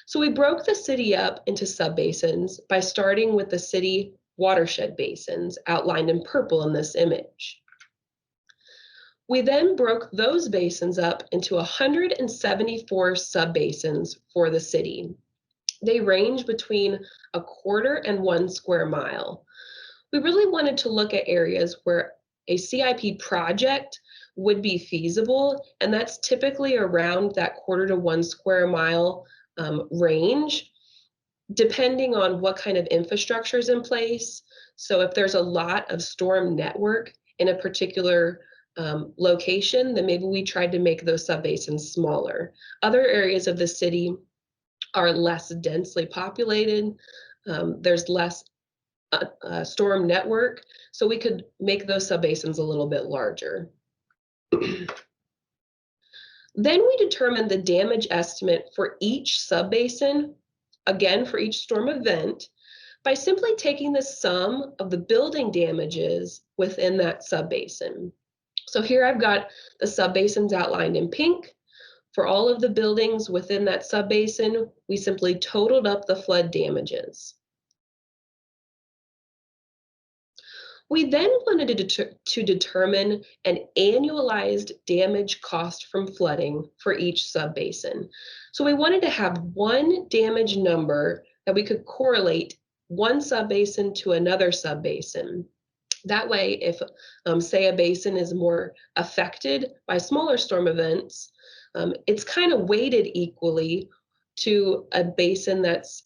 So we broke the city up into sub-basins by starting with the city watershed basins outlined in purple in this image. We then broke those basins up into 174 sub-basins for the city. They range between 1/4 and 1 square mile. We really wanted to look at areas where a CIP project would be feasible, and that's typically around that 1/4 to 1 square mile range, depending on what kind of infrastructure is in place. So if there's a lot of storm network in a particular location, then maybe we tried to make those subbasins smaller. Other areas of the city are less densely populated. There's less storm network, so we could make those subbasins a little bit larger. Then we determined the damage estimate for each subbasin, again for each storm event, by simply taking the sum of the building damages within that subbasin. So here I've got the subbasins outlined in pink. For all of the buildings within that subbasin, we simply totaled up the flood damages. We then wanted to determine an annualized damage cost from flooding for each subbasin. So we wanted to have one damage number that we could correlate one subbasin to another subbasin. That way, if say a basin is more affected by smaller storm events, it's kind of weighted equally to a basin that's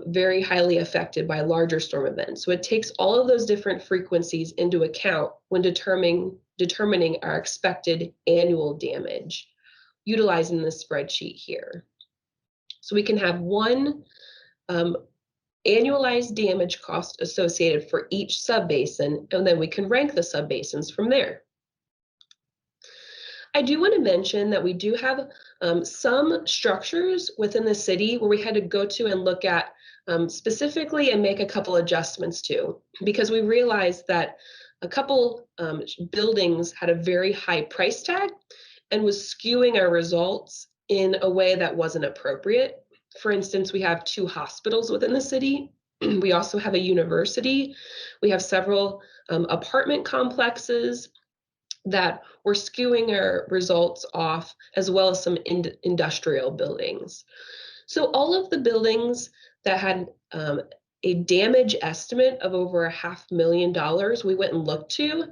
very highly affected by larger storm events. So it takes all of those different frequencies into account when determining our expected annual damage, utilizing this spreadsheet here. So we can have one annualized damage cost associated for each subbasin, and then we can rank the subbasins from there. I do want to mention that we do have some structures within the city where we had to go to and look at specifically and make a couple adjustments to, because we realized that a couple buildings had a very high price tag and was skewing our results in a way that wasn't appropriate. For instance, we have 2 hospitals within the city. We also have a university. We have several apartment complexes that were skewing our results off, as well as some industrial buildings. So all of the buildings that had a damage estimate of over $500,000, we went and looked to,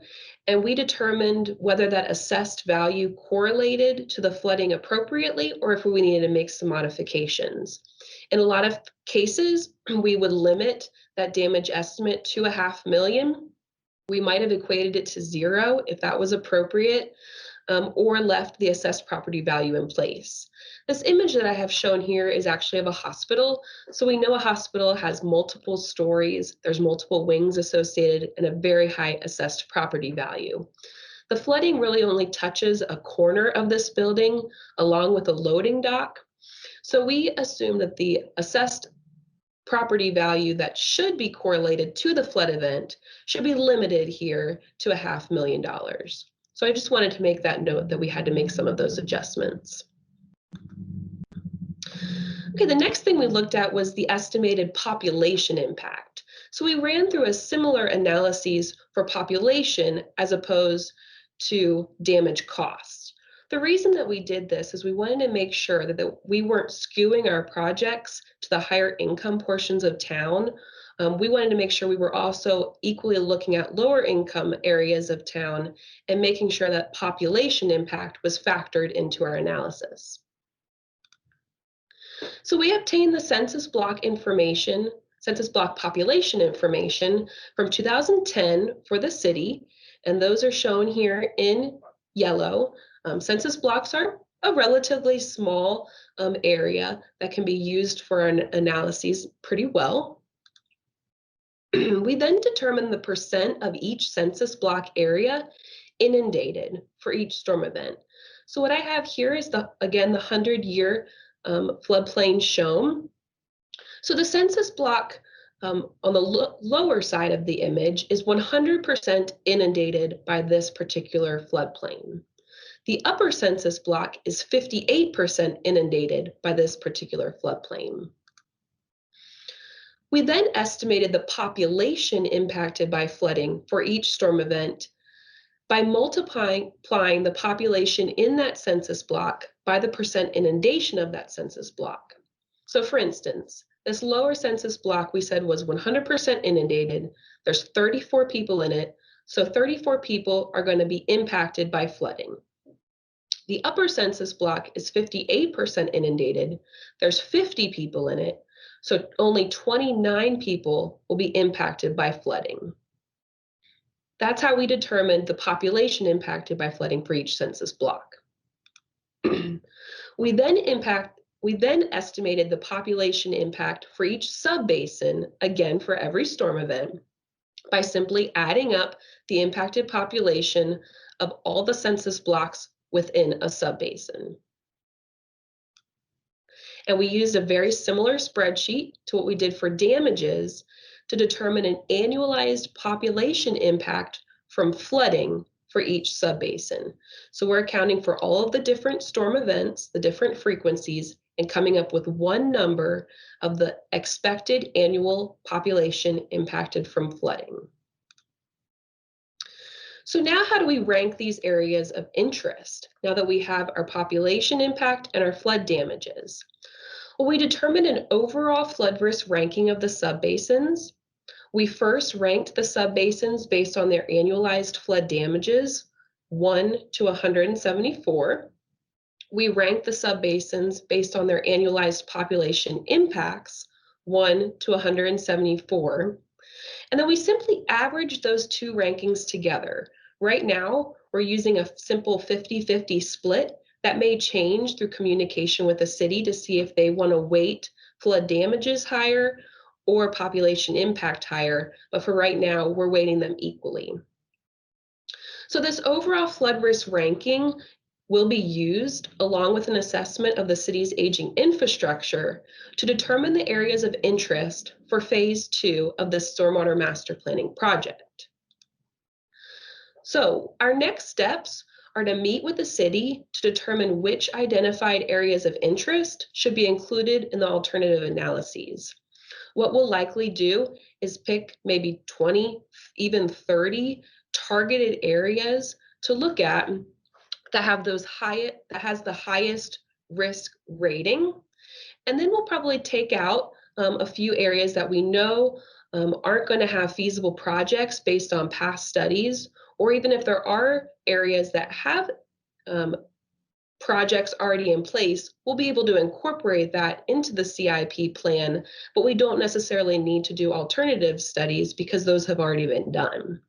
and we determined whether that assessed value correlated to the flooding appropriately or if we needed to make some modifications. In a lot of cases, we would limit that damage estimate to $500,000. We might have equated it to 0 if that was appropriate, or left the assessed property value in place. This image that I have shown here is actually of a hospital. So we know a hospital has multiple stories, there's multiple wings associated, and a very high assessed property value. The flooding really only touches a corner of this building along with a loading dock. So we assume that the assessed property value that should be correlated to the flood event should be limited here to $500,000. So I just wanted to make that note that we had to make some of those adjustments. Okay, the next thing we looked at was the estimated population impact. So we ran through a similar analyses for population as opposed to damage costs. The reason that we did this is we wanted to make sure that we weren't skewing our projects to the higher income portions of town. We wanted to make sure we were also equally looking at lower income areas of town and making sure that population impact was factored into our analysis. So we obtained the census block information, census block population information from 2010 for the city, and those are shown here in yellow. Census blocks are a relatively small area that can be used for an analyses pretty well. We then determine the percent of each census block area inundated for each storm event. So what I have here is again the 100-year floodplain shown. So the census block on the lower side of the image is 100% inundated by this particular floodplain. The upper census block is 58% inundated by this particular floodplain. We then estimated the population impacted by flooding for each storm event by multiplying the population in that census block by the percent inundation of that census block. So for instance, this lower census block we said was 100% inundated. There's 34 people in it. So 34 people are going to be impacted by flooding. The upper census block is 58% inundated. There's 50 people in it. So only 29 people will be impacted by flooding. That's how we determined the population impacted by flooding for each census block. We then estimated the population impact for each subbasin, again for every storm event, by simply adding up the impacted population of all the census blocks within a subbasin. And we used a very similar spreadsheet to what we did for damages to determine an annualized population impact from flooding for each subbasin. So we're accounting for all of the different storm events, the different frequencies, and coming up with one number of the expected annual population impacted from flooding. So now how do we rank these areas of interest now that we have our population impact and our flood damages? Well, we determined an overall flood risk ranking of the subbasins. We first ranked the subbasins based on their annualized flood damages, 1 to 174. We ranked the subbasins based on their annualized population impacts, 1 to 174. And then we simply averaged those two rankings together. Right now, we're using a simple 50-50 split. That may change through communication with the city to see if they want to weight flood damages higher or population impact higher, but for right now, we're weighting them equally. So this overall flood risk ranking will be used along with an assessment of the city's aging infrastructure to determine the areas of interest for phase 2 of the Stormwater Master Planning project. So our next steps are to meet with the city to determine which identified areas of interest should be included in the alternative analyses. What we'll likely do is pick maybe 20, even 30 targeted areas to look at that have the highest risk rating. And then we'll probably take out a few areas that we know aren't going to have feasible projects based on past studies, or even if there are areas that have projects already in place, we'll be able to incorporate that into the CIP plan, but we don't necessarily need to do alternative studies because those have already been done.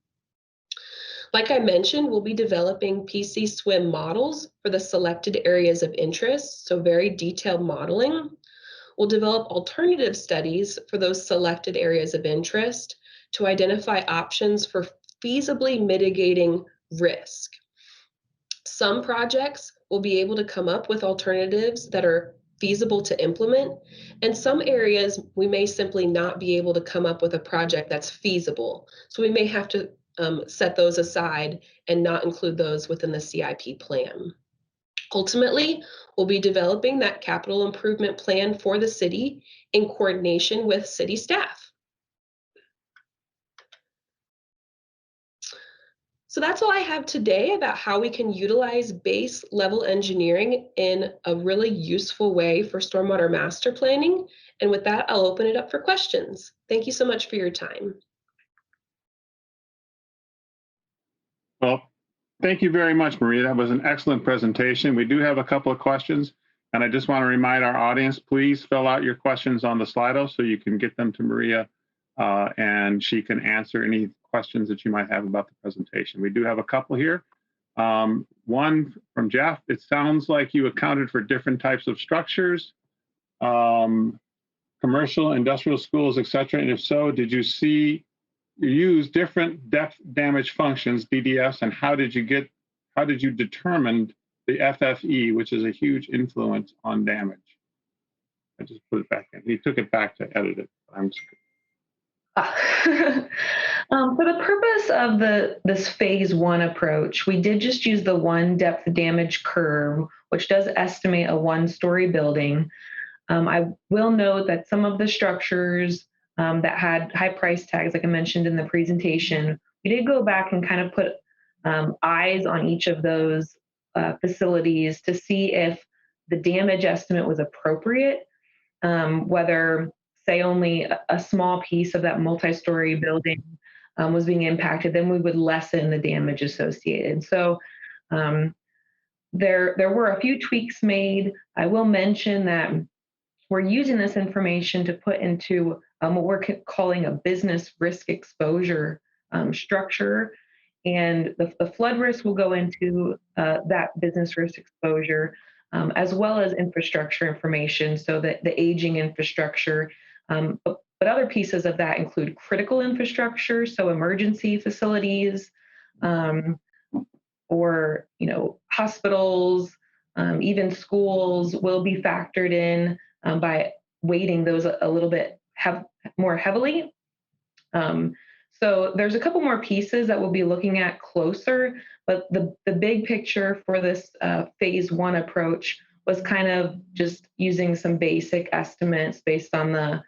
Like I mentioned, we'll be developing PC SWIM models for the selected areas of interest, so very detailed modeling. We'll develop alternative studies for those selected areas of interest to identify options for feasibly mitigating risk. Some projects will be able to come up with alternatives that are feasible to implement, and some areas we may simply not be able to come up with a project that's feasible. So we may have to set those aside and not include those within the CIP plan. Ultimately, we'll be developing that capital improvement plan for the city in coordination with city staff. So that's all I have today about how we can utilize base level engineering in a really useful way for stormwater master planning. And with that, I'll open it up for questions. Thank you so much for your time. Well, thank you very much, Maria. That was an excellent presentation. We do have a couple of questions, and I just want to remind our audience, please fill out your questions on the Slido so you can get them to Maria and she can answer any questions that you might have about the presentation. We do have a couple here. One from Jeff. It sounds like you accounted for different types of structures, commercial, industrial schools, etc. And if so, did you use different depth damage functions, DDFs, and how did you determine the FFE, which is a huge influence on damage? I just put it back in. He took it back to edit it. I'm just For the purpose of this phase 1 approach, we did just use the one depth damage curve, which does estimate a 1-story building. I will note that some of the structures that had high price tags, like I mentioned in the presentation, we did go back and kind of put eyes on each of those facilities to see if the damage estimate was appropriate, whether, say, only a small piece of that multi-story building was being impacted, then we would lessen the damage associated. So there were a few tweaks made. I will mention that we're using this information to put into what we're calling a business risk exposure structure. And the flood risk will go into that business risk exposure, as well as infrastructure information, so that the aging infrastructure. But other pieces of that include critical infrastructure, so emergency facilities, or hospitals, even schools will be factored in by weighting those a little bit more heavily. So there's a couple more pieces that we'll be looking at closer, but the big picture for this phase one approach was kind of just using some basic estimates based on the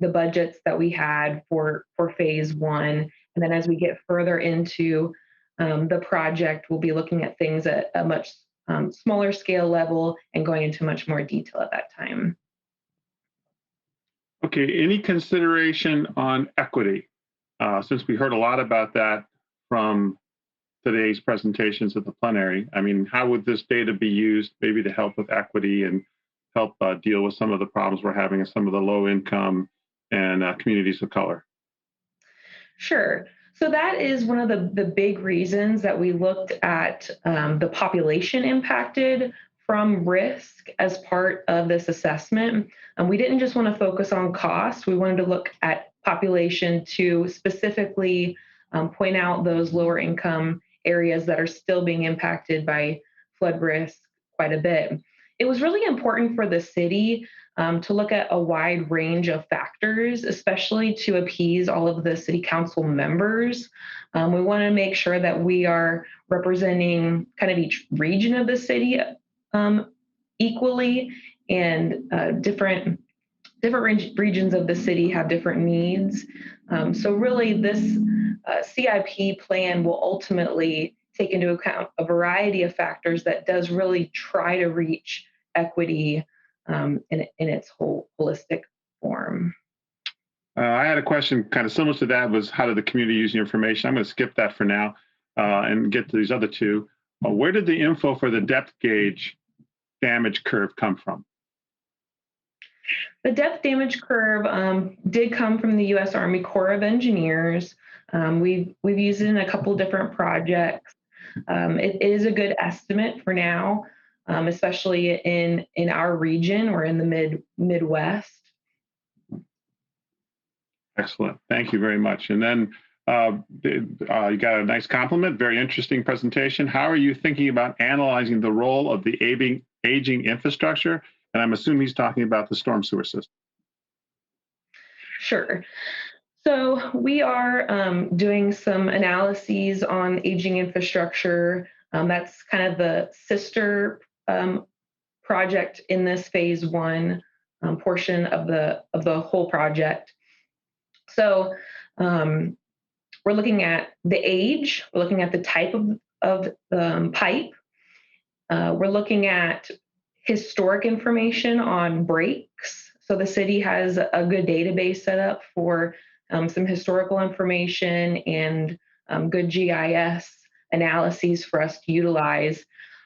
budgets that we had for phase one. And then as we get further into the project, we'll be looking at things at a much smaller scale level and going into much more detail at that time. Okay, any consideration on equity? Since we heard a lot about that from today's presentations at the plenary, I mean, how would this data be used maybe to help with equity and help deal with some of the problems we're having in some of the low income and communities of color? Sure. So that is one of the big reasons that we looked at the population impacted from risk as part of this assessment. And we didn't just want to focus on cost. We wanted to look at population to specifically point out those lower income areas that are still being impacted by flood risk quite a bit. It was really important for the city to look at a wide range of factors, especially to appease all of the city council members. We want to make sure that we are representing kind of each region of the city equally, and different regions of the city have different needs. So really this CIP plan will ultimately take into account a variety of factors that does really try to reach equity in its whole holistic form. I had a question kind of similar to that, was how did the community use the information? I'm going to skip that for now and get to these other two. Where did the info for the depth gauge damage curve come from? The depth damage curve did come from the U.S. Army Corps of Engineers. We've used it in a couple of different projects. It is a good estimate for now, especially in our region or in the Midwest. Excellent. Thank you very much. And then you got a nice compliment, very interesting presentation. How are you thinking about analyzing the role of the aging infrastructure? And I'm assuming he's talking about the storm sewer system. Sure. So we are doing some analyses on aging infrastructure. That's kind of the sister project in this phase one portion of the whole project. So we're looking at the age, we're looking at the type of pipe, we're looking at historic information on breaks. So the city has a good database set up for some historical information and good GIS analyses for us to utilize.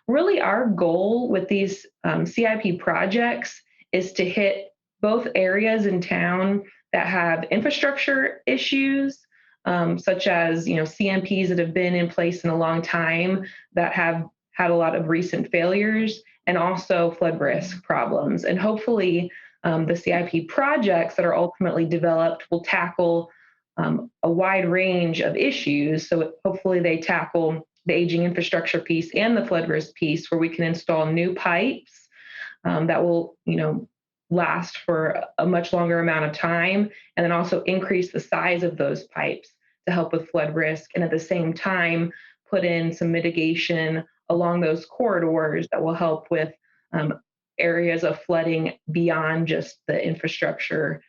Really, our goal with these CIP projects is to hit both areas in town that have infrastructure issues, such as CMPs that have been in place in a long time that have had a lot of recent failures, and also flood risk problems. And hopefully the CIP projects that are ultimately developed will tackle a wide range of issues. So hopefully they tackle the aging infrastructure piece and the flood risk piece, where we can install new pipes that will last for a much longer amount of time, and then also increase the size of those pipes to help with flood risk, and at the same time put in some mitigation along those corridors that will help with areas of flooding beyond just the infrastructure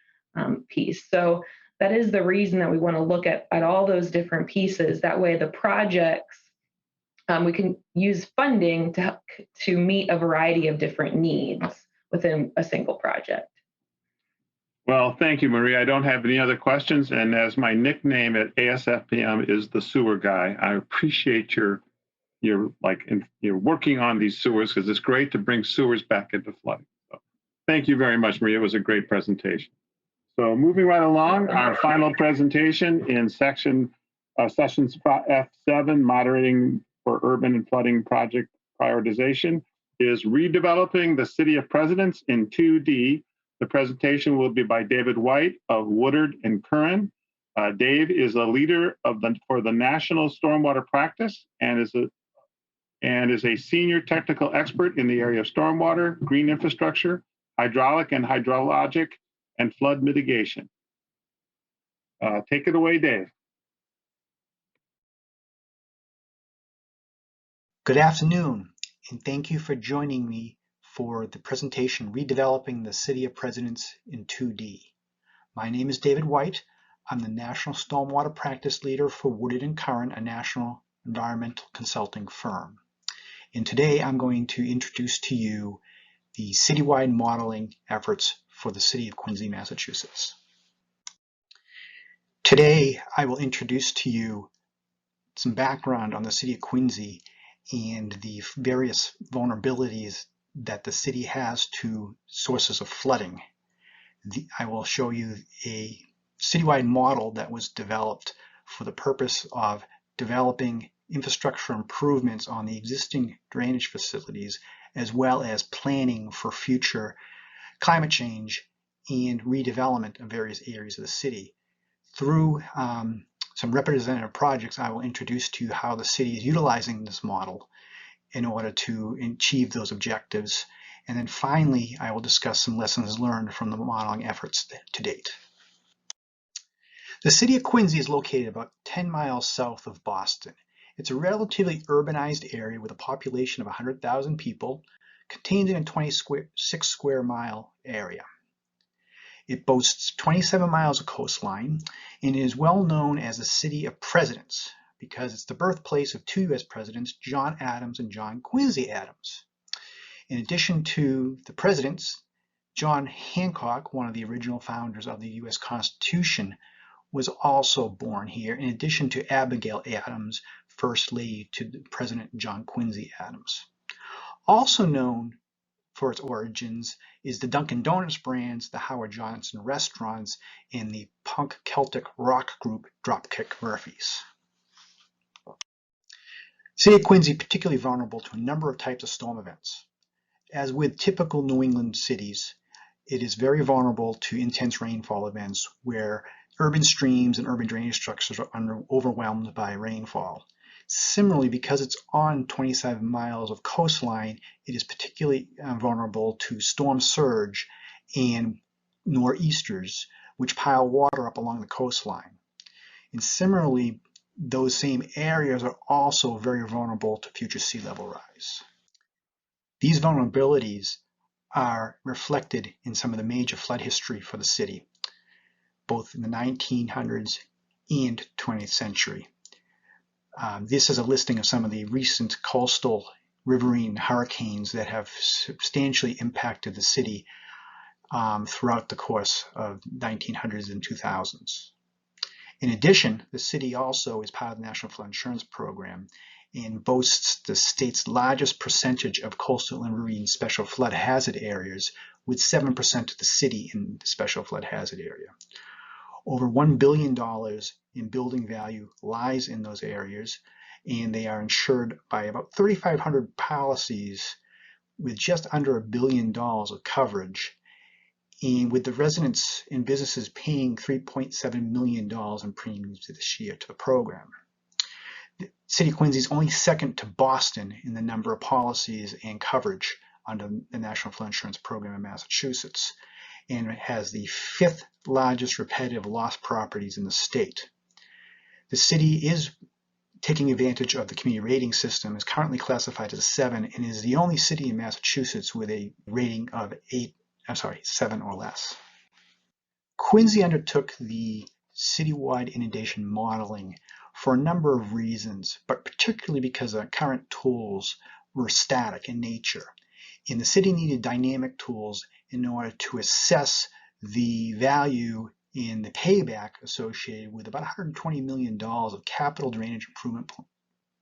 piece. So that is the reason that we want to look at all those different pieces. That way the projects, we can use funding to meet a variety of different needs within a single project. Well, thank you, Maria. I don't have any other questions. And as my nickname at ASFPM is the sewer guy, I appreciate you're working on these sewers, because it's great to bring sewers back into flooding. So thank you very much, Maria. It was a great presentation. So moving right along, our final presentation in sessions F7, moderating for urban and flooding project prioritization, is redeveloping the city of Presidents in 2D. The presentation will be by David White of Woodard and Curran. Dave is a leader for the National Stormwater Practice and is a senior technical expert in the area of stormwater, green infrastructure, hydraulic and hydrologic, and flood mitigation. Take it away, Dave. Good afternoon, and thank you for joining me for the presentation, Redeveloping the City of Presidents in 2D. My name is David White. I'm the National Stormwater Practice Leader for Woodard and Curran, a national environmental consulting firm. And today I'm going to introduce to you the citywide modeling efforts for the City of Quincy, Massachusetts. Today I will introduce to you some background on the City of Quincy and the various vulnerabilities that the city has to sources of flooding. I will show you a citywide model that was developed for the purpose of developing infrastructure improvements on the existing drainage facilities, as well as planning for future climate change and redevelopment of various areas of the city. Through some representative projects, I will introduce to you how the city is utilizing this model in order to achieve those objectives. And then finally, I will discuss some lessons learned from the modeling efforts to date. The City of Quincy is located about 10 miles south of Boston. It's a relatively urbanized area with a population of 100,000 people, contained in a 26 square mile area. It boasts 27 miles of coastline and is well known as the City of Presidents because it's the birthplace of two U.S. presidents, John Adams and John Quincy Adams. In addition to the presidents, John Hancock, one of the original founders of the U.S. Constitution, was also born here, in addition to Abigail Adams, First Lady to President John Quincy Adams. Also known for its origins is the Dunkin' Donuts brands, the Howard Johnson restaurants, and the punk Celtic rock group Dropkick Murphys. City of Quincy is particularly vulnerable to a number of types of storm events. As with typical New England cities, it is very vulnerable to intense rainfall events where urban streams and urban drainage structures are overwhelmed by rainfall. Similarly, because it's on 27 miles of coastline, it is particularly vulnerable to storm surge and nor'easters, which pile water up along the coastline. And similarly, those same areas are also very vulnerable to future sea level rise. These vulnerabilities are reflected in some of the major flood history for the city, both in the 1900s and 20th century. This is a listing of some of the recent coastal riverine hurricanes that have substantially impacted the city throughout the course of 1900s and 2000s. In addition, the city also is part of the National Flood Insurance Program and boasts the state's largest percentage of coastal and marine special flood hazard areas, with 7% of the city in the special flood hazard area. Over $1 billion in building value lies in those areas, and they are insured by about 3,500 policies with just under $1 billion of coverage, and with the residents and businesses paying $3.7 million in premiums this year to the program. The City of Quincy is only second to Boston in the number of policies and coverage under the National Flood Insurance Program in Massachusetts, and it has the 5th largest repetitive loss properties in the state. The city is taking advantage of the community rating system, is currently classified as a 7, and is the only city in Massachusetts with a rating of 7 or less. Quincy undertook the citywide inundation modeling for a number of reasons, but particularly because our current tools were static in nature. And the city needed dynamic tools in order to assess the value in the payback associated with about $120 million of capital drainage improvement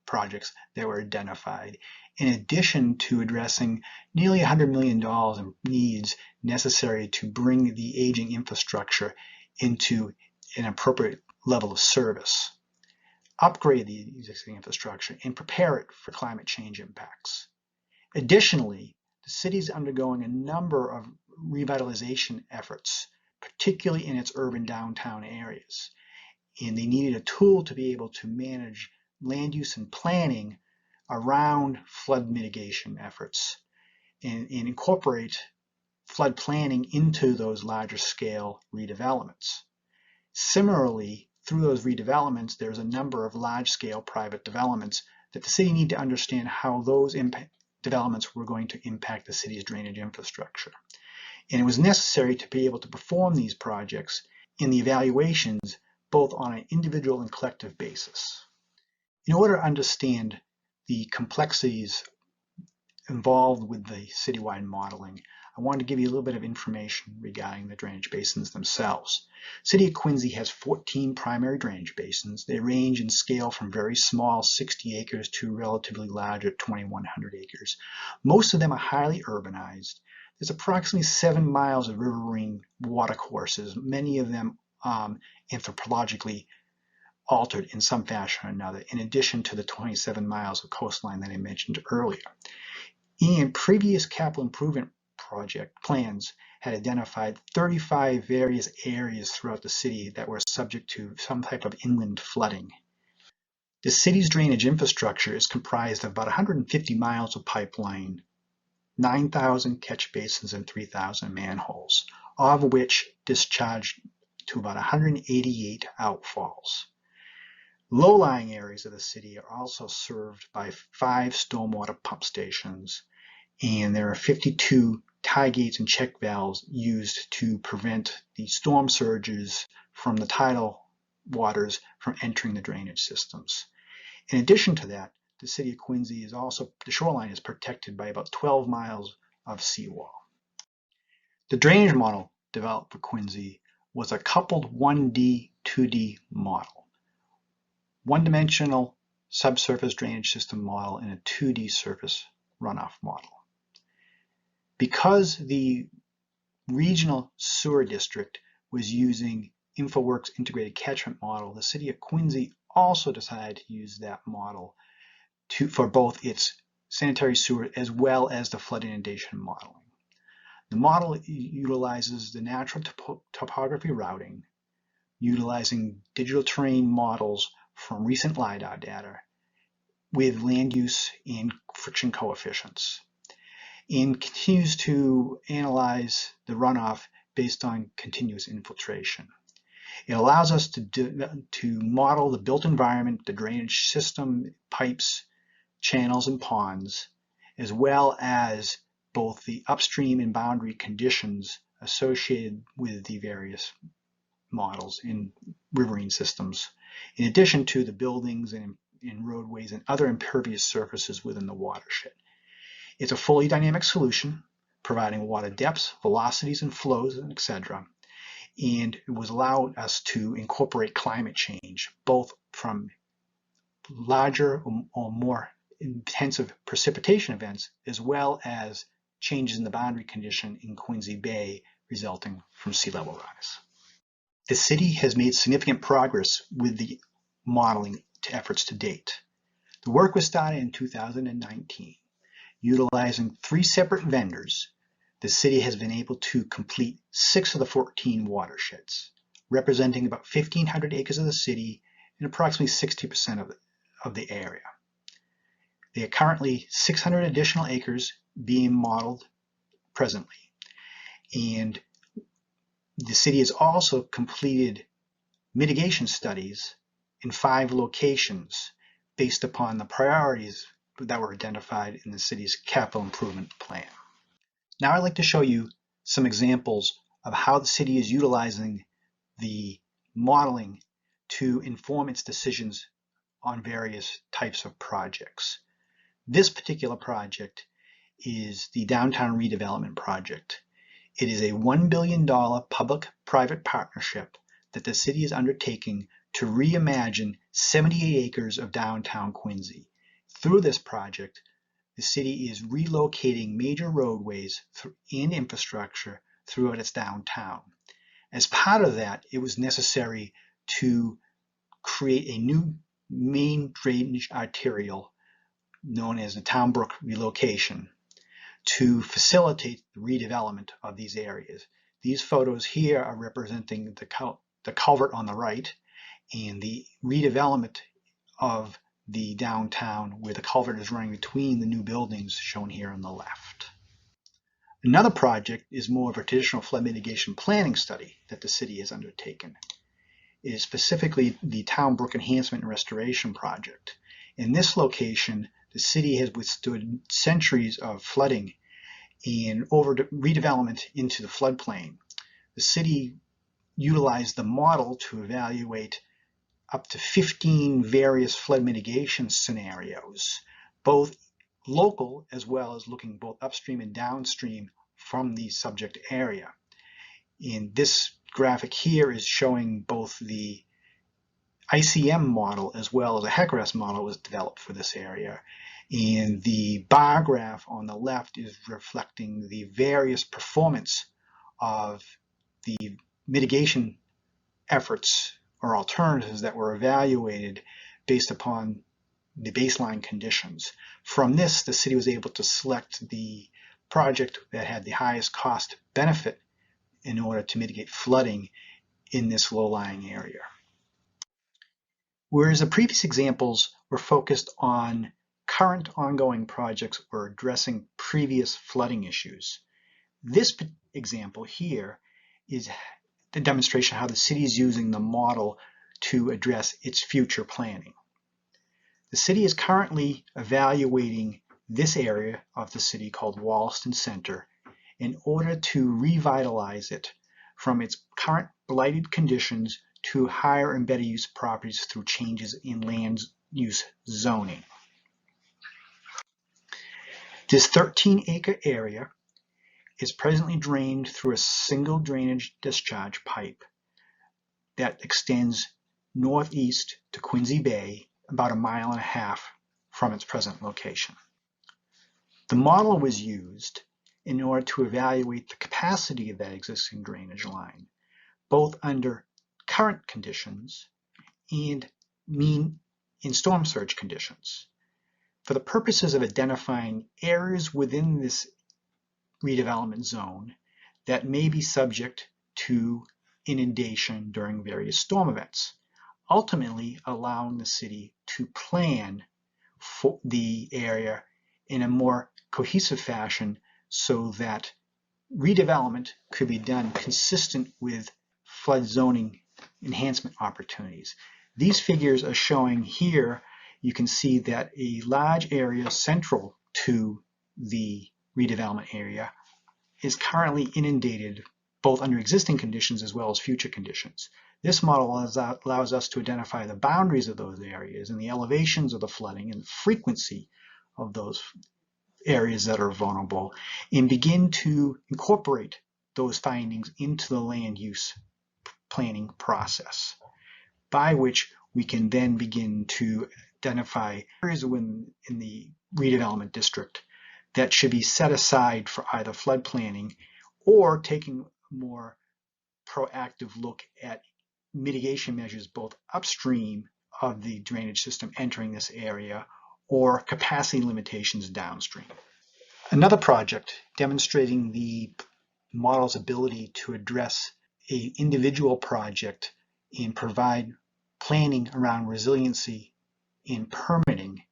projects that were identified, in addition to addressing nearly $100 million in needs necessary to bring the aging infrastructure into an appropriate level of service, upgrade the existing infrastructure, and prepare it for climate change impacts. Additionally, the city is undergoing a number of revitalization efforts, particularly in its urban downtown areas, and they needed a tool to be able to manage land use and planning around flood mitigation efforts and incorporate flood planning into those larger scale redevelopments. Similarly, through those redevelopments, there's a number of large-scale private developments that the city need to understand how those developments were going to impact the city's drainage infrastructure. And it was necessary to be able to perform these projects in the evaluations both on an individual and collective basis. In order to understand the complexities involved with the citywide modeling, I wanted to give you a little bit of information regarding the drainage basins themselves. City of Quincy has 14 primary drainage basins. They range in scale from very small, 60 acres, to relatively large at 2,100 acres. Most of them are highly urbanized. There's approximately 7 miles of riverine watercourses, many of them anthropologically altered in some fashion or another, in addition to the 27 miles of coastline that I mentioned earlier. And previous capital improvement project plans had identified 35 various areas throughout the city that were subject to some type of inland flooding. The city's drainage infrastructure is comprised of about 150 miles of pipeline, 9,000 catch basins, and 3,000 manholes, of which discharge to about 188 outfalls. Low-lying areas of the city are also served by 5 stormwater pump stations, and there are 52 tie gates and check valves used to prevent the storm surges from the tidal waters from entering the drainage systems. In addition to that, the city of Quincy is also, the shoreline is protected by about 12 miles of seawall. The drainage model developed for Quincy was a coupled 1D, 2D model. One-dimensional subsurface drainage system model and a 2D surface runoff model. Because the regional sewer district was using InfoWorks integrated catchment model, the city of Quincy also decided to use that model for both its sanitary sewer as well as the flood inundation modeling. The model utilizes the natural topography routing, utilizing digital terrain models from recent LiDAR data with land use and friction coefficients, and continues to analyze the runoff based on continuous infiltration. It allows us to model the built environment, the drainage system, pipes, channels, and ponds, as well as both the upstream and boundary conditions associated with the various models in riverine systems, in addition to the buildings and roadways and other impervious surfaces within the watershed. It's a fully dynamic solution, providing water depths, velocities, and flows, etc. And it was allowed us to incorporate climate change, both from larger or more intensive precipitation events, as well as changes in the boundary condition in Quincy Bay resulting from sea level rise. The city has made significant progress with the modeling efforts to date. The work was started in 2019. Utilizing 3 separate vendors, the city has been able to complete 6 of the 14 watersheds, representing about 1,500 acres of the city and approximately 60% of the area. There are currently 600 additional acres being modeled presently, and the city has also completed mitigation studies in 5 locations based upon the priorities that were identified in the city's capital improvement plan. Now I'd like to show you some examples of how the city is utilizing the modeling to inform its decisions on various types of projects. This particular project is the Downtown Redevelopment Project. It is a $1 billion public-private partnership that the city is undertaking to reimagine 78 acres of downtown Quincy. Through this project, the city is relocating major roadways and infrastructure throughout its downtown. As part of that, it was necessary to create a new main drainage arterial known as the Town Brook relocation to facilitate the redevelopment of these areas. These photos here are representing the culvert on the right and the redevelopment of the downtown where the culvert is running between the new buildings shown here on the left. Another project is more of a traditional flood mitigation planning study that the city has undertaken. is specifically the Town Brook Enhancement and Restoration Project. In this location, the city has withstood centuries of flooding and redevelopment into the floodplain. The city utilized the model to evaluate up to 15 various flood mitigation scenarios, both local as well as looking both upstream and downstream from the subject area. In this graphic here is showing both the ICM model as well as a HECRES model was developed for this area. And the bar graph on the left is reflecting the various performance of the mitigation efforts or alternatives that were evaluated based upon the baseline conditions. From this, the city was able to select the project that had the highest cost benefit in order to mitigate flooding in this low-lying area. Whereas the previous examples were focused on current ongoing projects or addressing previous flooding issues, this example here is the demonstration of how the city is using the model to address its future planning. The city is currently evaluating this area of the city called Wollaston Center in order to revitalize it from its current blighted conditions to higher and better use properties through changes in land use zoning. This 13-acre area is presently drained through a single drainage discharge pipe that extends northeast to Quincy Bay, about 1.5 miles from its present location. The model was used in order to evaluate the capacity of that existing drainage line, both under current conditions and mean in storm surge conditions. For the purposes of identifying areas within this redevelopment zone that may be subject to inundation during various storm events, ultimately allowing the city to plan for the area in a more cohesive fashion so that redevelopment could be done consistent with flood zoning enhancement opportunities. These figures are showing here, you can see that a large area central to the redevelopment area is currently inundated both under existing conditions as well as future conditions. This model allows us to identify the boundaries of those areas and the elevations of the flooding and the frequency of those areas that are vulnerable and begin to incorporate those findings into the land use planning process, by which we can then begin to identify areas in the redevelopment district that should be set aside for either flood planning or taking a more proactive look at mitigation measures both upstream of the drainage system entering this area or capacity limitations downstream. Another project demonstrating the model's ability to address an individual project and provide planning around resiliency in permitting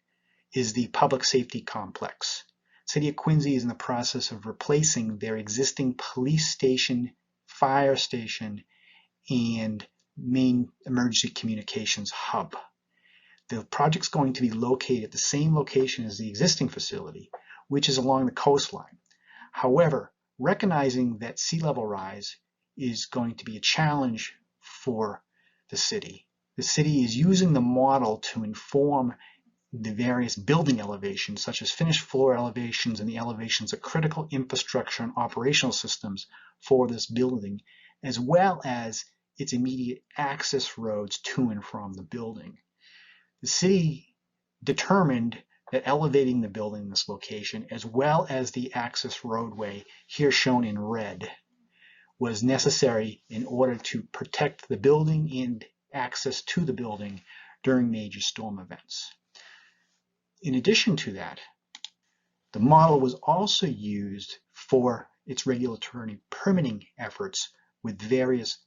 is the public safety complex. City of Quincy is in the process of replacing their existing police station, fire station, and main emergency communications hub. The project's going to be located at the same location as the existing facility, which is along the coastline. However, recognizing that sea level rise is going to be a challenge for the city is using the model to inform the various building elevations, such as finished floor elevations and the elevations of critical infrastructure and operational systems for this building, as well as its immediate access roads to and from the building. The city determined that elevating the building in this location, as well as the access roadway, here shown in red, was necessary in order to protect the building and access to the building during major storm events. In addition to that, the model was also used for its regulatory permitting efforts with various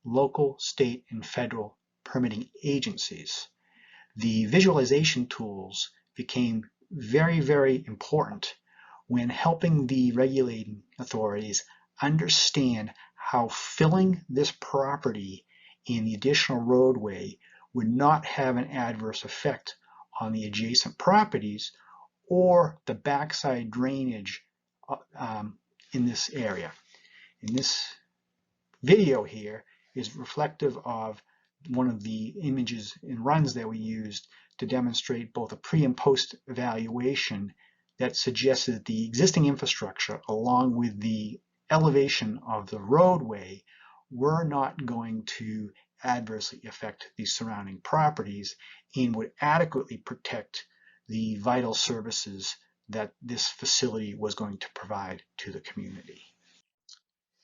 local, state, and federal permitting agencies. The visualization tools became very, very important when helping the regulating authorities understand how filling this property in the additional roadway would not have an adverse effect on the adjacent properties or the backside drainage in this area. And this video here is reflective of one of the images and runs that we used to demonstrate both a pre and post evaluation that suggested that the existing infrastructure along with the elevation of the roadway were not going to adversely affect the surrounding properties and would adequately protect the vital services that this facility was going to provide to the community.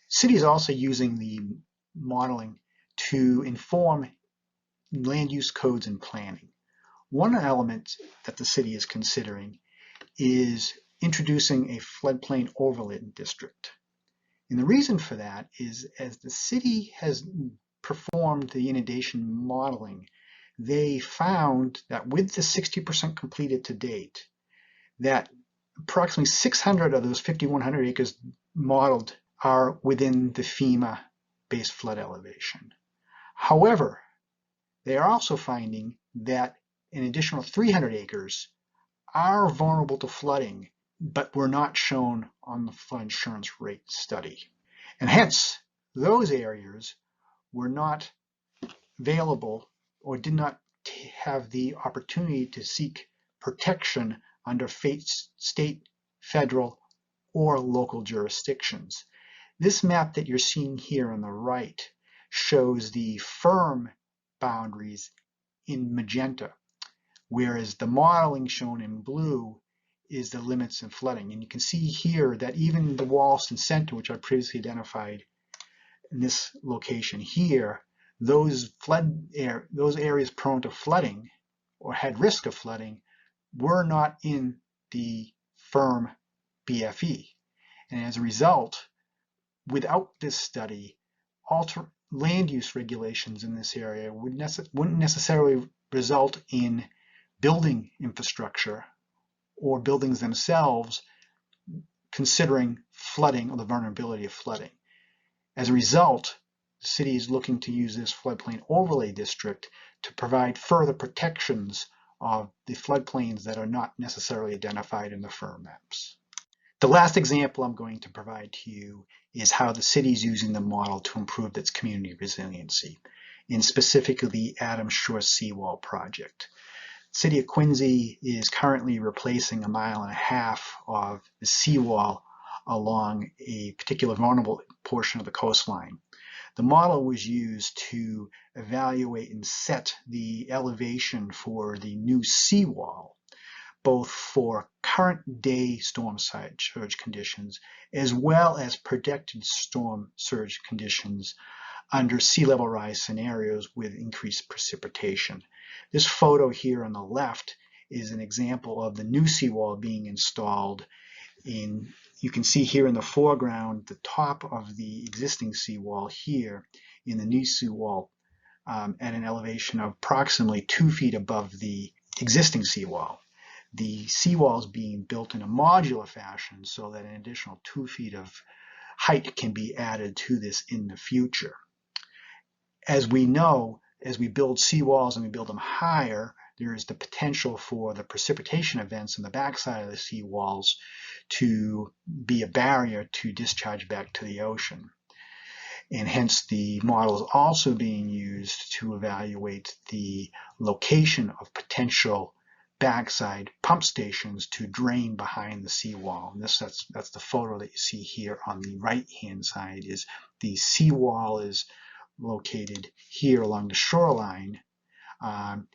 City is also using the modeling to inform land use codes and planning. One element that the city is considering is introducing a floodplain overlay district. And the reason for that is as the city has performed the inundation modeling, they found that with the 60% completed to date, that approximately 600 of those 5,100 acres modeled are within the FEMA-based flood elevation. However, they are also finding that an additional 300 acres are vulnerable to flooding, but were not shown on the flood insurance rate study. And hence, those areas were not available or did not have the opportunity to seek protection under state, federal, or local jurisdictions. This map that you're seeing here on the right shows the firm boundaries in magenta, whereas the modeling shown in blue is the limits and flooding. And you can see here that even the Wallaston Center, which I previously identified in this location here, those areas prone to flooding or had risk of flooding were not in the firm BFE. And as a result, without this study, land use regulations in this area wouldn't necessarily result in building infrastructure or buildings themselves considering flooding or the vulnerability of flooding. As a result, the city is looking to use this floodplain overlay district to provide further protections of the floodplains that are not necessarily identified in the firm maps. The last example I'm going to provide to you is how the city is using the model to improve its community resiliency, and specifically the Adams Shore Seawall project. The City of Quincy is currently replacing 1.5 miles of the seawall along a particular vulnerable portion of the coastline. The model was used to evaluate and set the elevation for the new seawall, both for current day storm surge conditions as well as projected storm surge conditions under sea level rise scenarios with increased precipitation. This photo here on the left is an example of the new seawall being installed. You can see here in the foreground the top of the existing seawall here in the new seawall at an elevation of approximately 2 feet above the existing seawall. The seawall is being built in a modular fashion so that an additional 2 feet of height can be added to this in the future. As we know, as we build seawalls and we build them higher, there is the potential for the precipitation events in the backside of the seawalls to be a barrier to discharge back to the ocean. And hence the model is also being used to evaluate the location of potential backside pump stations to drain behind the seawall. And that's the photo that you see here on the right-hand side. Is the seawall is located here along the shoreline, and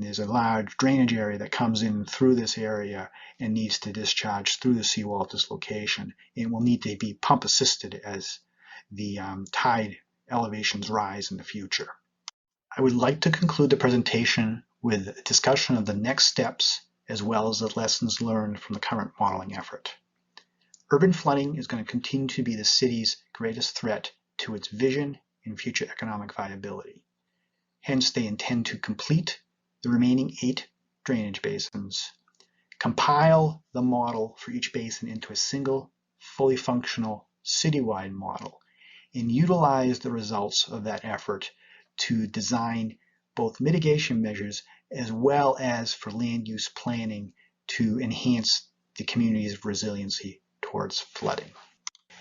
there's a large drainage area that comes in through this area and needs to discharge through the seawall at this location. It will need to be pump assisted as the tide elevations rise in the future. I would like to conclude the presentation with a discussion of the next steps as well as the lessons learned from the current modeling effort. Urban flooding is going to continue to be the city's greatest threat to its vision and future economic viability. Hence, they intend to complete the remaining 8 drainage basins, compile the model for each basin into a single, fully functional, citywide model, and utilize the results of that effort to design both mitigation measures as well as for land use planning to enhance the community's resiliency towards flooding.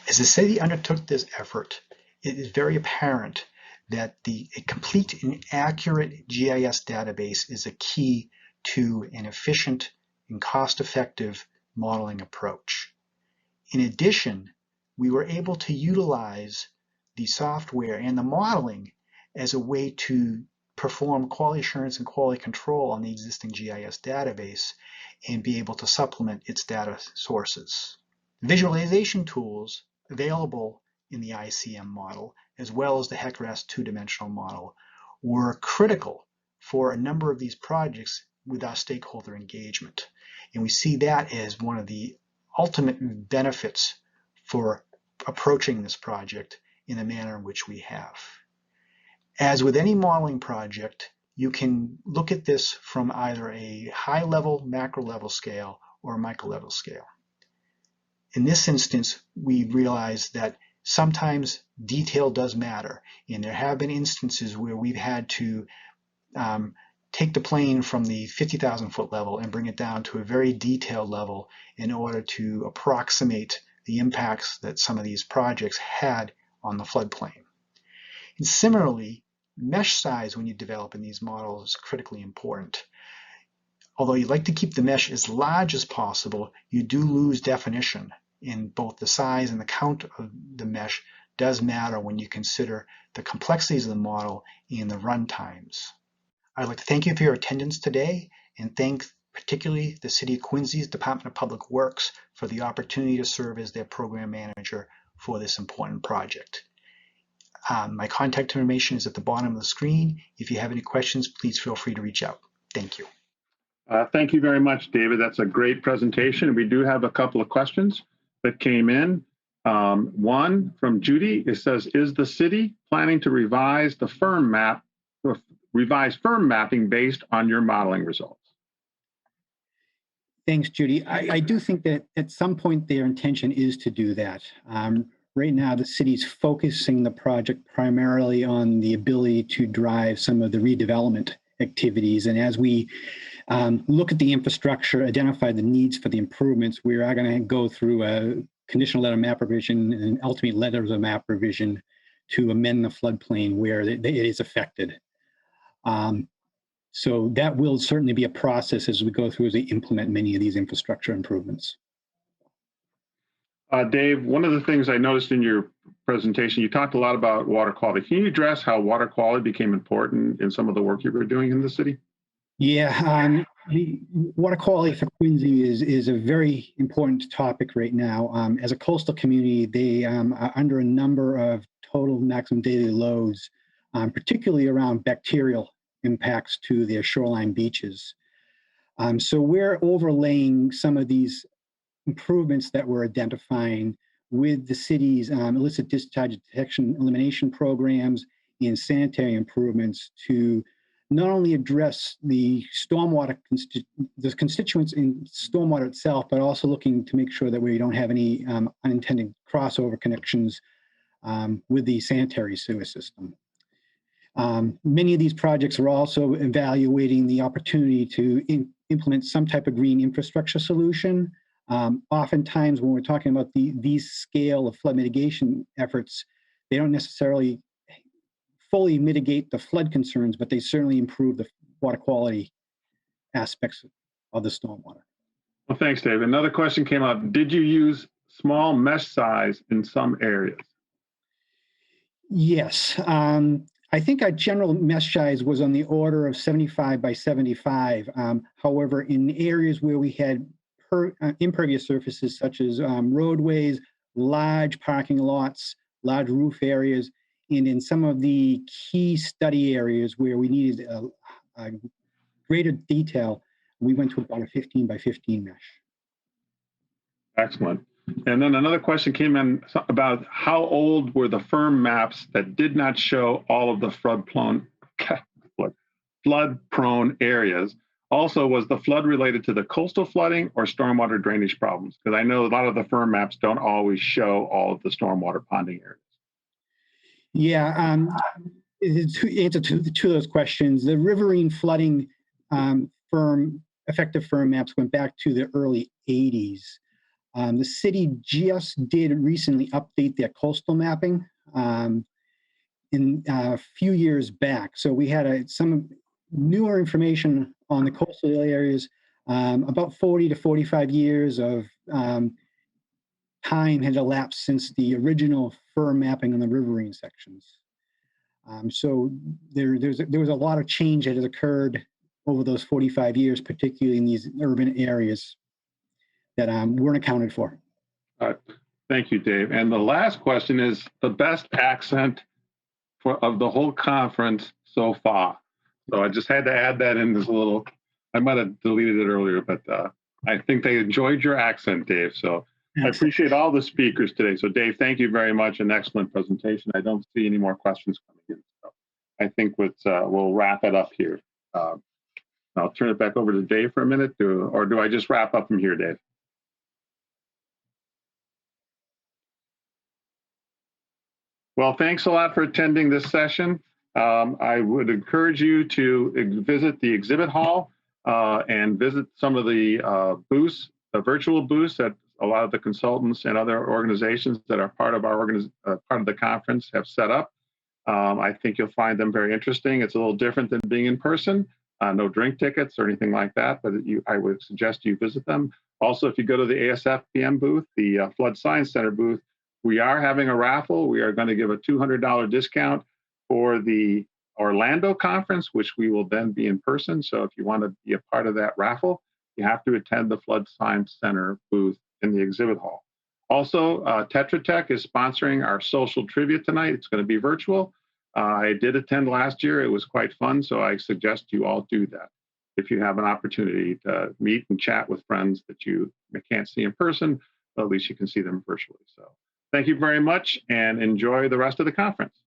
As the city undertook this effort, it is very apparent that a complete and accurate GIS database is a key to an efficient and cost-effective modeling approach. In addition, we were able to utilize the software and the modeling as a way to perform quality assurance and quality control on the existing GIS database and be able to supplement its data sources. Visualization tools available in the ICM model, as well as the HEC-RAS two-dimensional model, were critical for a number of these projects with our stakeholder engagement. And we see that as one of the ultimate benefits for approaching this project in the manner in which we have. As with any modeling project, you can look at this from either a high-level, macro-level scale or a micro-level scale. In this instance, we realize that sometimes detail does matter, and there have been instances where we've had to take the plane from the 50,000 foot level and bring it down to a very detailed level in order to approximate the impacts that some of these projects had on the floodplain. And similarly, mesh size when you develop in these models is critically important. Although you'd like to keep the mesh as large as possible, you do lose definition in both the size and the count of the mesh does matter when you consider the complexities of the model and the run times. I'd like to thank you for your attendance today and thank particularly the City of Quincy's Department of Public Works for the opportunity to serve as their program manager for this important project. My contact information is at the bottom of the screen. If you have any questions, please feel free to reach out. Thank you. Thank you very much, David. That's a great presentation. We do have a couple of questions that came in. One from Judy. It says, is the city planning to revise the firm map, revise firm mapping based on your modeling results? Thanks, Judy. I do think that at some point their intention is to do that. Right now, the city's focusing the project primarily on the ability to drive some of the redevelopment activities. And as we look at the infrastructure, identify the needs for the improvements, we are going to go through a conditional letter map revision and ultimately letters of map revision to amend the floodplain where it is affected. So that will certainly be a process as we go through as we implement many of these infrastructure improvements. Dave, one of the things I noticed in your presentation, you talked a lot about water quality. Can you address how water quality became important in some of the work you were doing in the city? Yeah, the water quality for Quincy is a very important topic right now. As a coastal community, they are under a number of total maximum daily loads, particularly around bacterial impacts to their shoreline beaches. So we're overlaying some of these improvements that we're identifying with the city's illicit discharge detection elimination programs and sanitary improvements to not only address the stormwater, the constituents in stormwater itself, but also looking to make sure that we don't have any unintended crossover connections with the sanitary sewer system. Many of these projects are also evaluating the opportunity to implement some type of green infrastructure solution. Oftentimes when we're talking about these scale of flood mitigation efforts, they don't necessarily fully mitigate the flood concerns, but they certainly improve the water quality aspects of the stormwater. Well, thanks, Dave. Another question came up. Did you use small mesh size in some areas? Yes. I think our general mesh size was on the order of 75 by 75. However, in areas where we had impervious surfaces such as roadways, large parking lots, large roof areas, and in some of the key study areas where we needed a greater detail, we went to about a 15 by 15 mesh. Excellent. And then another question came in about how old were the firm maps that did not show all of the flood-prone areas? Also, was the flood related to the coastal flooding or stormwater drainage problems? Because I know a lot of the firm maps don't always show all of the stormwater ponding areas. Yeah, To answer to those questions, the riverine flooding effective firm maps went back to the early 80s. The city just did recently update their coastal mapping in a few years back. So we had some newer information on the coastal areas, about 40 to 45 years of time had elapsed since the original firm mapping on the riverine sections. So there was a lot of change that has occurred over those 45 years, particularly in these urban areas that weren't accounted for. Thank you, Dave. And the last question is the best accent of the whole conference so far. So I just had to add that in as a little, I might have deleted it earlier, but I think they enjoyed your accent, Dave. So I appreciate all the speakers today. So Dave, thank you very much. An excellent presentation. I don't see any more questions coming in. So I think we'll wrap it up here. I'll turn it back over to Dave for a minute, or do I just wrap up from here, Dave? Well, thanks a lot for attending this session. I would encourage you to visit the exhibit hall and visit some of the booths, the virtual booths that a lot of the consultants and other organizations that are part of our part of the conference have set up. I think you'll find them very interesting. It's a little different than being in person. No drink tickets or anything like that, but I would suggest you visit them. Also, if you go to the ASFPM booth, the Flood Science Center booth, we are having a raffle. We are going to give a $200 discount for the Orlando conference, which we will then be in person. So if you want to be a part of that raffle, you have to attend the Flood Science Center booth in the exhibit hall. Also, Tetra Tech is sponsoring our social trivia tonight. It's going to be virtual. I did attend last year. It was quite fun, so I suggest you all do that if you have an opportunity to meet and chat with friends that you can't see in person, but at least you can see them virtually. So thank you very much and enjoy the rest of the conference.